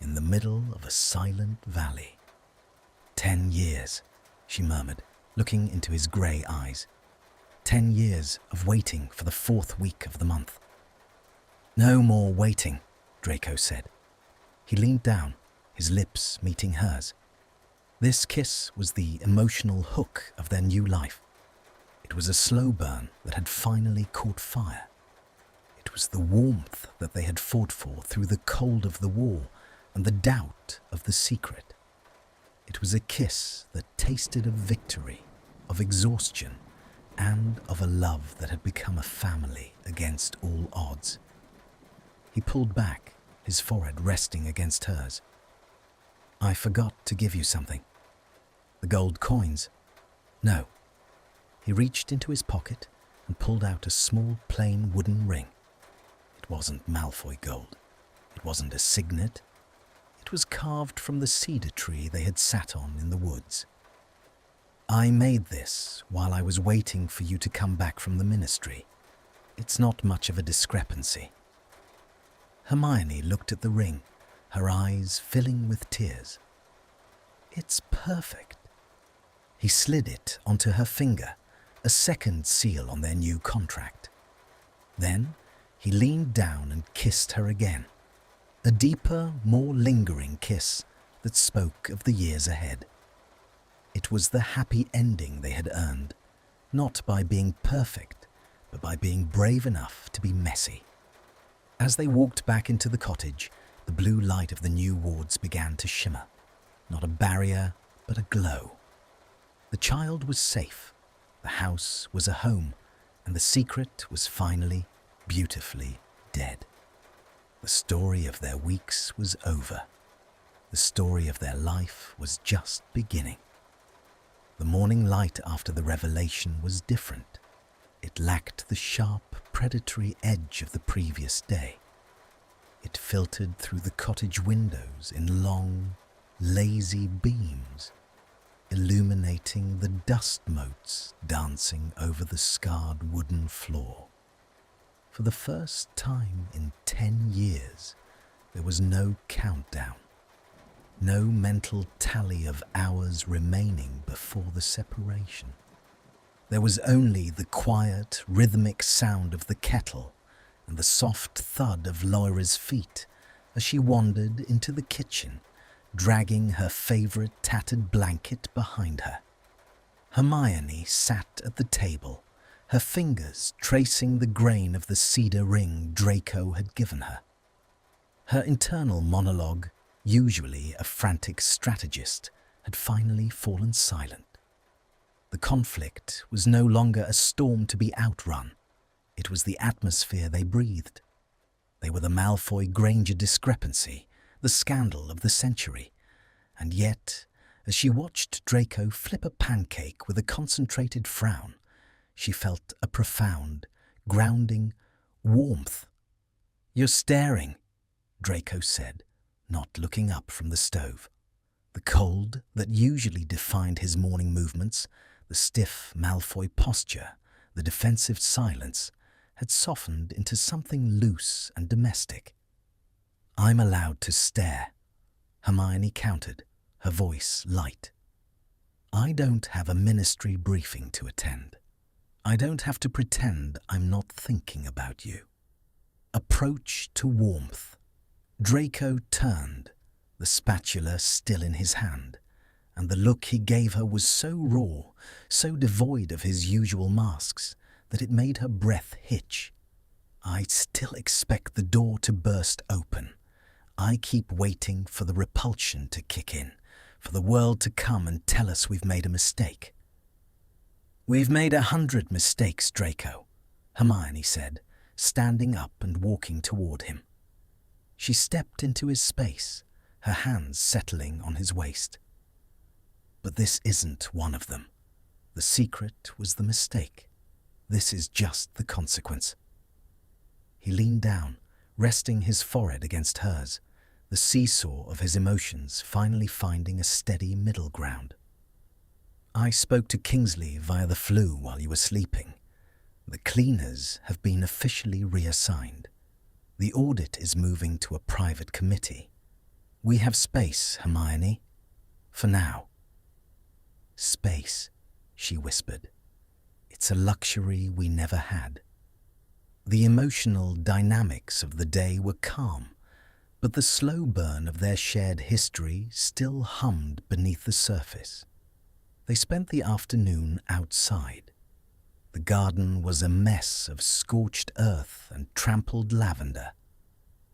in the middle of a silent valley. 10 years, she murmured, looking into his grey eyes. 10 years of waiting for the 4th week of the month. "No more waiting," Draco said. He leaned down, his lips meeting hers. This kiss was the emotional hook of their new life. It was a slow burn that had finally caught fire. It was the warmth that they had fought for through the cold of the war and the doubt of the secret. It was a kiss that tasted of victory, of exhaustion, and of a love that had become a family against all odds. He pulled back, his forehead resting against hers. "I forgot to give you something." "The gold coins?" "No." He reached into his pocket and pulled out a small plain wooden ring. It wasn't Malfoy gold. It wasn't a signet. It was carved from the cedar tree they had sat on in the woods. "I made this while I was waiting for you to come back from the ministry. It's not much of a discrepancy." Hermione looked at the ring, her eyes filling with tears. "It's perfect." He slid it onto her finger, a second seal on their new contract. Then he leaned down and kissed her again, a deeper, more lingering kiss that spoke of the years ahead. It was the happy ending they had earned, not by being perfect, but by being brave enough to be messy. As they walked back into the cottage, the blue light of the new wards began to shimmer. Not a barrier, but a glow. The child was safe, the house was a home, and the secret was finally, beautifully dead. The story of their weeks was over. The story of their life was just beginning. The morning light after the revelation was different. It lacked the sharp, predatory edge of the previous day. It filtered through the cottage windows in long, lazy beams, illuminating the dust motes dancing over the scarred wooden floor. For the first time in 10 years, there was no countdown, no mental tally of hours remaining before the separation. There was only the quiet, rhythmic sound of the kettle and the soft thud of Laura's feet as she wandered into the kitchen, dragging her favourite tattered blanket behind her. Hermione sat at the table, her fingers tracing the grain of the cedar ring Draco had given her. Her internal monologue, usually a frantic strategist, had finally fallen silent. The conflict was no longer a storm to be outrun. It was the atmosphere they breathed. They were the Malfoy-Granger discrepancy, the scandal of the century. And yet, as she watched Draco flip a pancake with a concentrated frown, she felt a profound, grounding warmth. "You're staring," Draco said, not looking up from the stove. The cold that usually defined his morning movements, the stiff Malfoy posture, the defensive silence, had softened into something loose and domestic. "I'm allowed to stare," Hermione countered, her voice light. "I don't have a ministry briefing to attend. I don't have to pretend I'm not thinking about you." Approach to warmth. Draco turned, the spatula still in his hand, and the look he gave her was so raw, so devoid of his usual masks, that it made her breath hitch. "I still expect the door to burst open. I keep waiting for the repulsion to kick in, for the world to come and tell us we've made a mistake." "We've made 100 mistakes, Draco," Hermione said, standing up and walking toward him. She stepped into his space, her hands settling on his waist. "But this isn't one of them. The secret was the mistake. This is just the consequence." He leaned down, resting his forehead against hers, the seesaw of his emotions finally finding a steady middle ground. "I spoke to Kingsley via the flu while you were sleeping. The cleaners have been officially reassigned. The audit is moving to a private committee. We have space, Hermione. For now." "Space," she whispered. "It's a luxury we never had." The emotional dynamics of the day were calm, But the slow burn of their shared history still hummed beneath the surface. They spent the afternoon outside. The garden was a mess of scorched earth and trampled lavender.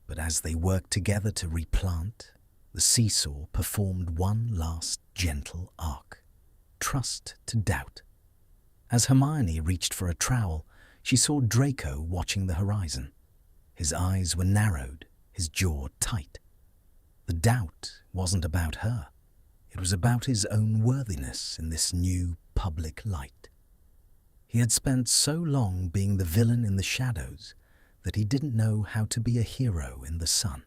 But as they worked together to replant, the seesaw performed one last gentle arc. Trust to doubt. As Hermione reached for a trowel, she saw Draco watching the horizon. His eyes were narrowed, his jaw tight. The doubt wasn't about her. It was about his own worthiness in this new public light. He had spent so long being the villain in the shadows that he didn't know how to be a hero in the sun.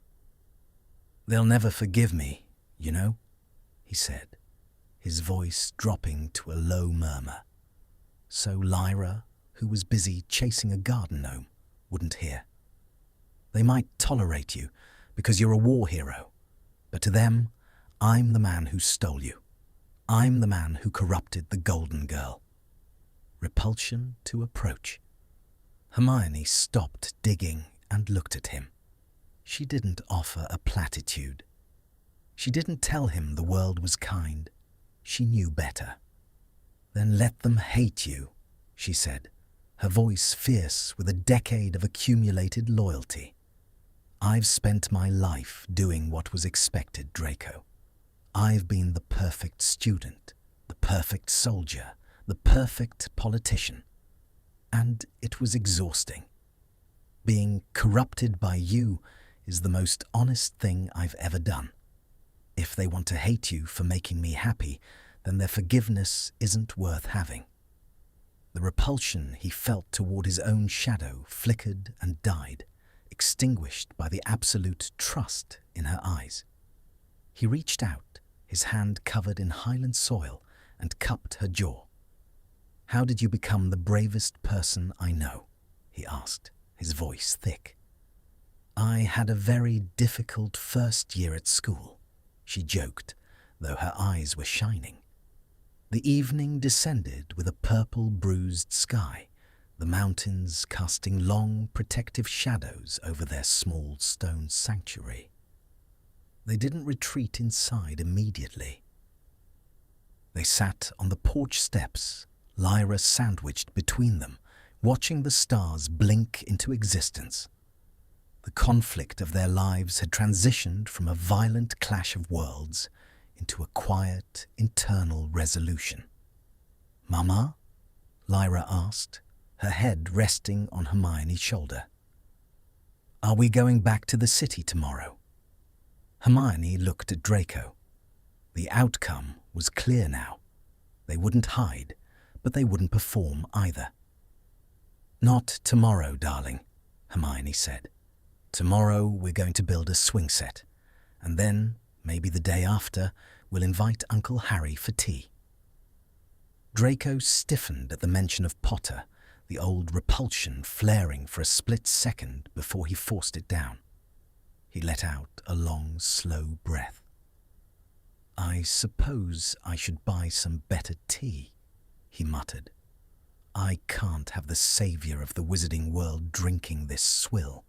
"They'll never forgive me, you know," he said, his voice dropping to a low murmur. So Lyra, who was busy chasing a garden gnome, wouldn't hear. "They might tolerate you because you're a war hero, but to them, I'm the man who stole you. I'm the man who corrupted the Golden Girl." Repulsion to approach. Hermione stopped digging and looked at him. She didn't offer a platitude. She didn't tell him the world was kind. She knew better. "Then let them hate you," she said, her voice fierce with a decade of accumulated loyalty. "I've spent my life doing what was expected, Draco. I've been the perfect student, the perfect soldier, the perfect politician. And it was exhausting. Being corrupted by you is the most honest thing I've ever done. If they want to hate you for making me happy, then their forgiveness isn't worth having." The repulsion he felt toward his own shadow flickered and died, extinguished by the absolute trust in her eyes. He reached out, his hand covered in highland soil, and cupped her jaw. "How did you become the bravest person I know?" he asked, his voice thick. "I had a very difficult first year at school," she joked, though her eyes were shining. The evening descended with a purple bruised sky, the mountains casting long protective shadows over their small stone sanctuary. They didn't retreat inside immediately. They sat on the porch steps, Lyra sandwiched between them, watching the stars blink into existence. The conflict of their lives had transitioned from a violent clash of worlds into a quiet, internal resolution. "Mama?" Lyra asked, her head resting on Hermione's shoulder. "Are we going back to the city tomorrow?" Hermione looked at Draco. The outcome was clear now. They wouldn't hide, but they wouldn't perform either. "Not tomorrow, darling," Hermione said. "Tomorrow we're going to build a swing set, and then, maybe the day after, we'll invite Uncle Harry for tea." Draco stiffened at the mention of Potter, the old repulsion flaring for a split second before he forced it down. He let out a long, slow breath. "I suppose I should buy some better tea," he muttered. "I can't have the savior of the wizarding world drinking this swill."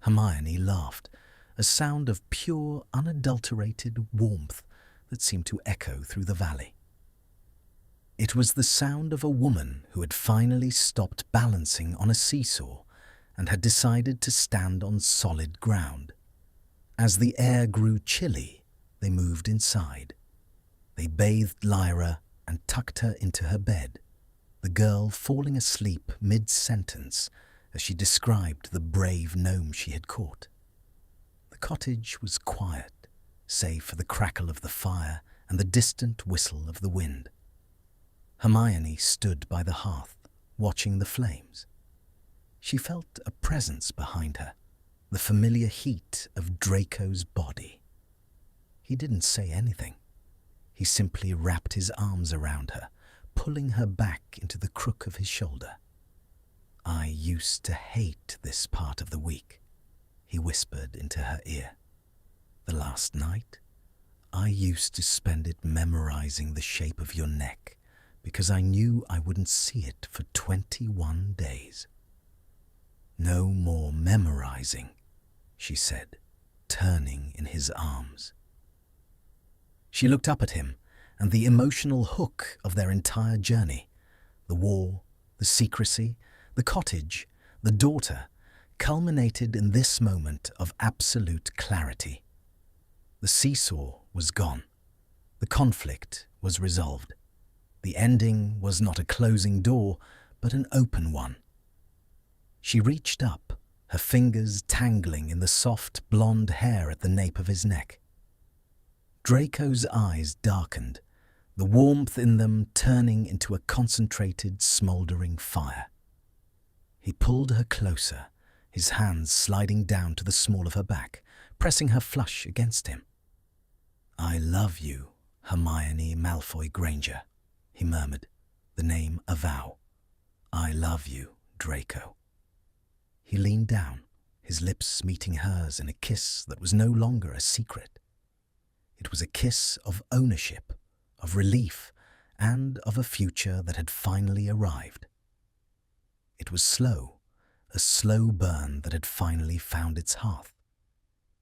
Hermione laughed, a sound of pure, unadulterated warmth that seemed to echo through the valley. It was the sound of a woman who had finally stopped balancing on a seesaw and had decided to stand on solid ground. As the air grew chilly, they moved inside. They bathed Lyra and tucked her into her bed, the girl falling asleep mid-sentence as she described the brave gnome she had caught. The cottage was quiet, save for the crackle of the fire and the distant whistle of the wind. Hermione stood by the hearth, watching the flames. She felt a presence behind her, the familiar heat of Draco's body. He didn't say anything. He simply wrapped his arms around her, pulling her back into the crook of his shoulder. "I used to hate this part of the week," he whispered into her ear. "The last night, I used to spend it memorizing the shape of your neck because I knew I wouldn't see it for 21 days. "No more memorizing," she said, turning in his arms. She looked up at him, and the emotional hook of their entire journey, the war, the secrecy, the cottage, the daughter, culminated in this moment of absolute clarity. The seesaw was gone. The conflict was resolved. The ending was not a closing door, but an open one. She reached up, her fingers tangling in the soft blonde hair at the nape of his neck. Draco's eyes darkened, the warmth in them turning into a concentrated, smouldering fire. He pulled her closer, his hands sliding down to the small of her back, pressing her flush against him. "I love you, Hermione Malfoy Granger," he murmured, the name a vow. "I love you, Draco." He leaned down, his lips meeting hers in a kiss that was no longer a secret. It was a kiss of ownership, of relief, and of a future that had finally arrived. It was slow, a slow burn that had finally found its hearth.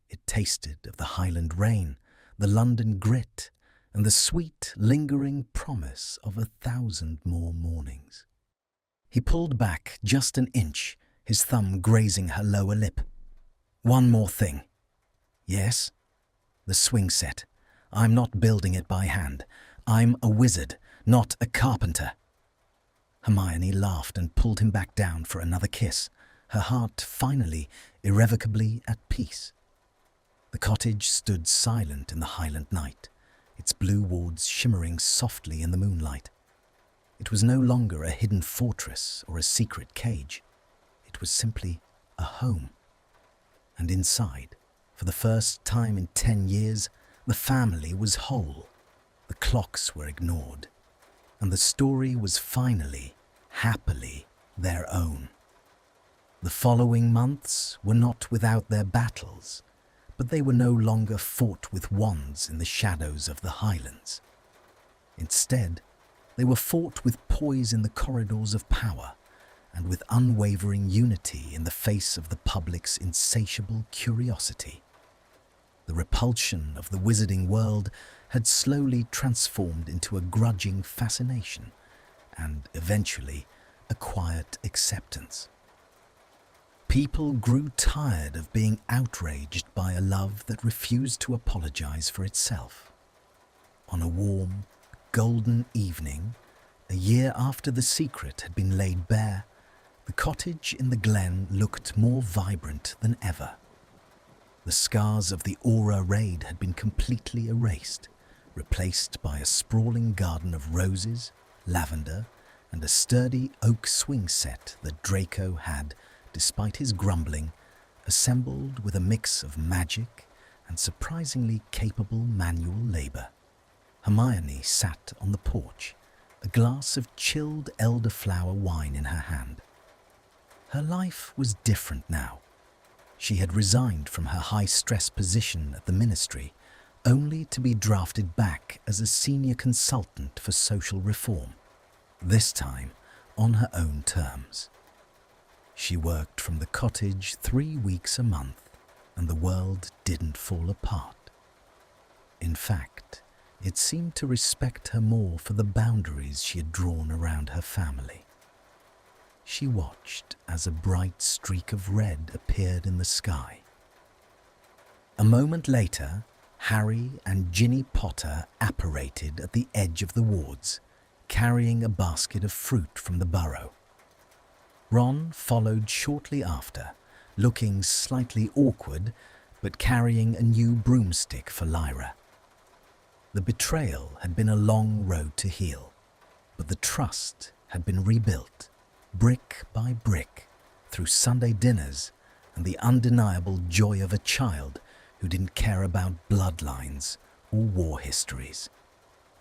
It tasted of the highland rain, the London grit, and the sweet, lingering promise of 1,000 more mornings. He pulled back just an inch, his thumb grazing her lower lip. "One more thing." "Yes?" "The swing set. I'm not building it by hand. I'm a wizard, not a carpenter." Hermione laughed and pulled him back down for another kiss, her heart finally, irrevocably at peace. The cottage stood silent in the highland night, its blue wards shimmering softly in the moonlight. It was no longer a hidden fortress or a secret cage. It was simply a home. And inside, for the first time in 10 years, the family was whole. The clocks were ignored, and the story was finally, happily, their own. The following months were not without their battles, but they were no longer fought with wands in the shadows of the highlands. Instead, they were fought with poise in the corridors of power and with unwavering unity in the face of the public's insatiable curiosity. The repulsion of the wizarding world had slowly transformed into a grudging fascination and, eventually, a quiet acceptance. People grew tired of being outraged by a love that refused to apologize for itself. On a warm, golden evening, a year after the secret had been laid bare, the cottage in the glen looked more vibrant than ever. The scars of the Aura raid had been completely erased, replaced by a sprawling garden of roses, lavender, and a sturdy oak swing set that Draco had, despite his grumbling, assembled with a mix of magic and surprisingly capable manual labor. Hermione sat on the porch, a glass of chilled elderflower wine in her hand. Her life was different now. She had resigned from her high-stress position at the ministry, only to be drafted back as a senior consultant for social reform, this time on her own terms. She worked from the cottage 3 weeks a month, and the world didn't fall apart. In fact, it seemed to respect her more for the boundaries she had drawn around her family. She watched as a bright streak of red appeared in the sky. A moment later, Harry and Ginny Potter apparated at the edge of the wards, carrying a basket of fruit from the burrow. Ron followed shortly after, looking slightly awkward, but carrying a new broomstick for Lyra. The betrayal had been a long road to heal, but the trust had been rebuilt, brick by brick, through Sunday dinners and the undeniable joy of a child who didn't care about bloodlines or war histories.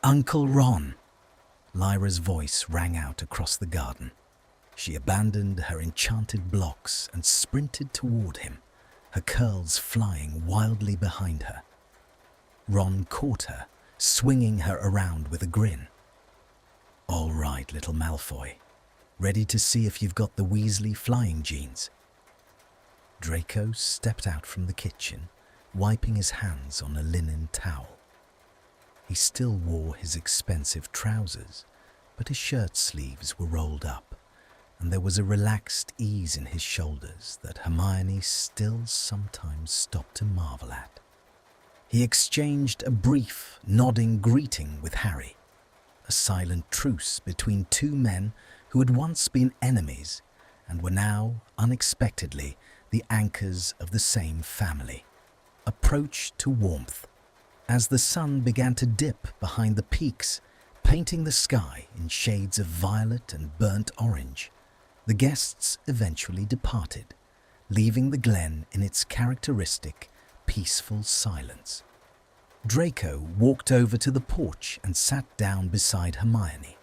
"Uncle Ron!" Lyra's voice rang out across the garden. She abandoned her enchanted blocks and sprinted toward him, her curls flying wildly behind her. Ron caught her, swinging her around with a grin. "All right, little Malfoy. Ready to see if you've got the Weasley flying genes?" Draco stepped out from the kitchen, wiping his hands on a linen towel. He still wore his expensive trousers, but his shirt sleeves were rolled up, and there was a relaxed ease in his shoulders that Hermione still sometimes stopped to marvel at. He exchanged a brief, nodding greeting with Harry, a silent truce between two men who had once been enemies and were now, unexpectedly, the anchors of the same family. Approach to warmth. As the sun began to dip behind the peaks, painting the sky in shades of violet and burnt orange, the guests eventually departed, leaving the glen in its characteristic, peaceful silence. Draco walked over to the porch and sat down beside Hermione,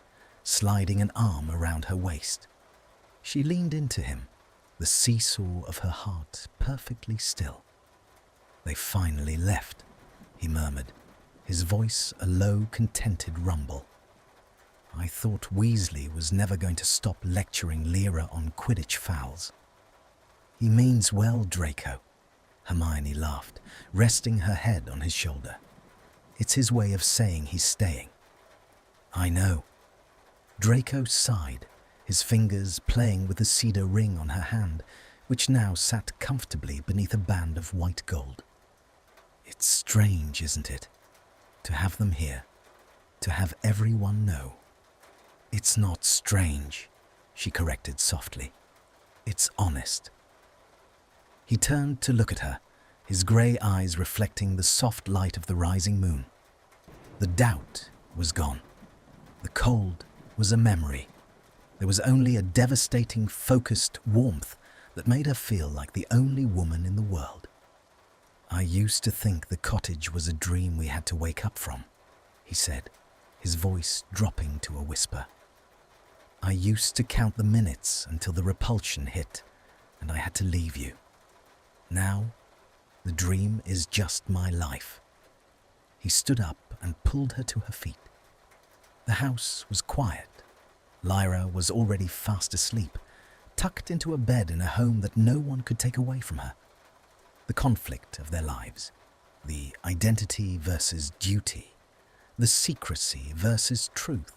sliding an arm around her waist. She leaned into him, the seesaw of her heart perfectly still. "They finally left," he murmured, his voice a low, contented rumble. "I thought Weasley was never going to stop lecturing Lyra on Quidditch fouls." "He means well, Draco," Hermione laughed, resting her head on his shoulder. "It's his way of saying he's staying." "I know." Draco sighed, his fingers playing with the cedar ring on her hand, which now sat comfortably beneath a band of white gold. "It's strange, isn't it? To have them here, to have everyone know." "It's not strange," she corrected softly. "It's honest." He turned to look at her, his grey eyes reflecting the soft light of the rising moon. The doubt was gone. The cold was a memory. There was only a devastating, focused warmth that made her feel like the only woman in the world. "I used to think the cottage was a dream we had to wake up from," he said, his voice dropping to a whisper. "I used to count the minutes until the repulsion hit and I had to leave you. Now, the dream is just my life." He stood up and pulled her to her feet. The house was quiet. Lyra was already fast asleep, tucked into a bed in a home that no one could take away from her. The conflict of their lives, the identity versus duty, the secrecy versus truth,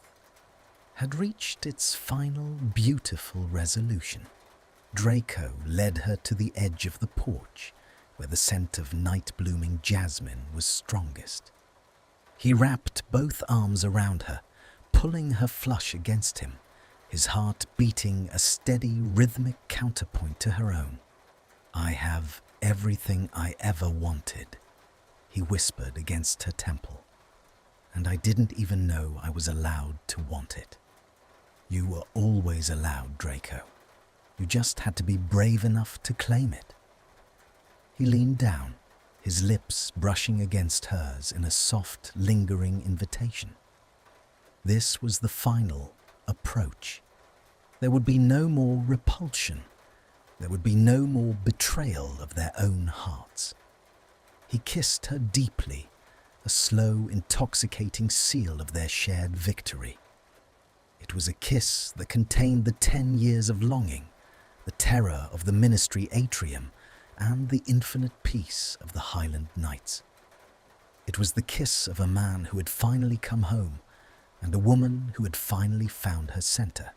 had reached its final beautiful resolution. Draco led her to the edge of the porch, where the scent of night-blooming jasmine was strongest. He wrapped both arms around her, pulling her flush against him, his heart beating a steady, rhythmic counterpoint to her own. "I have everything I ever wanted," he whispered against her temple, "and I didn't even know I was allowed to want it." "You were always allowed, Draco. You just had to be brave enough to claim it." He leaned down, his lips brushing against hers in a soft, lingering invitation. This was the final approach. There would be no more repulsion. There would be no more betrayal of their own hearts. He kissed her deeply, a slow, intoxicating seal of their shared victory. It was a kiss that contained the 10 years of longing, the terror of the Ministry atrium, and the infinite peace of the Highland nights. It was the kiss of a man who had finally come home, and a woman who had finally found her center.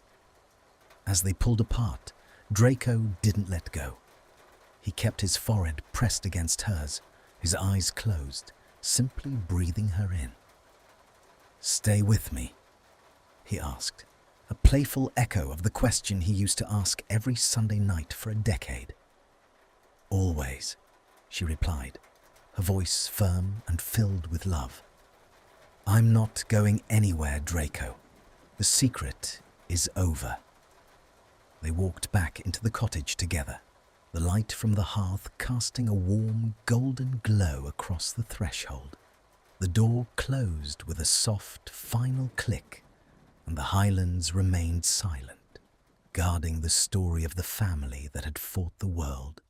As they pulled apart, Draco didn't let go. He kept his forehead pressed against hers, his eyes closed, simply breathing her in. "Stay with me?" he asked, a playful echo of the question he used to ask every Sunday night for a decade. "Always," she replied, her voice firm and filled with love. "I'm not going anywhere, Draco. The secret is over." They walked back into the cottage together, the light from the hearth casting a warm, golden glow across the threshold. The door closed with a soft, final click, and the Highlands remained silent, guarding the story of the family that had fought the world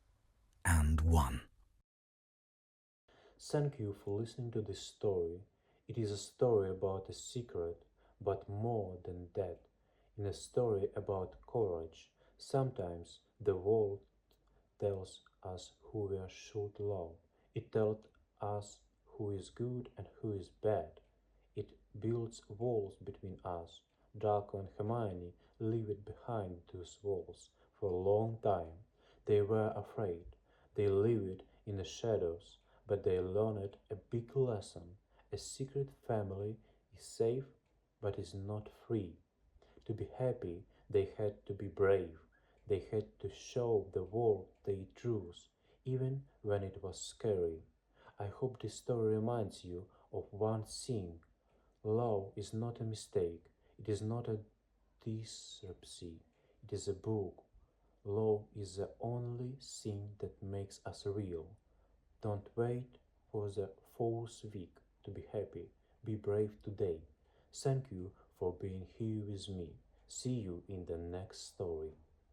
and won. Thank you for listening to this story. It is a story about a secret, but more than that, in a story about courage. Sometimes the world tells us who we should love, It tells us who is good and who is bad. It builds walls between us. Draco and Hermione lived behind those walls for a long time. They were afraid. They lived in the shadows, but they learned a big lesson. A secret family is safe but is not free. To be happy, they had to be brave. They had to show the world their truth, even when it was scary. I hope this story reminds you of one thing. Love is not a mistake. It is not a disruption. It is a book. Love is the only thing that makes us real. Don't wait for the fourth week to be happy. Be brave today. Thank you for being here with me. See you in the next story.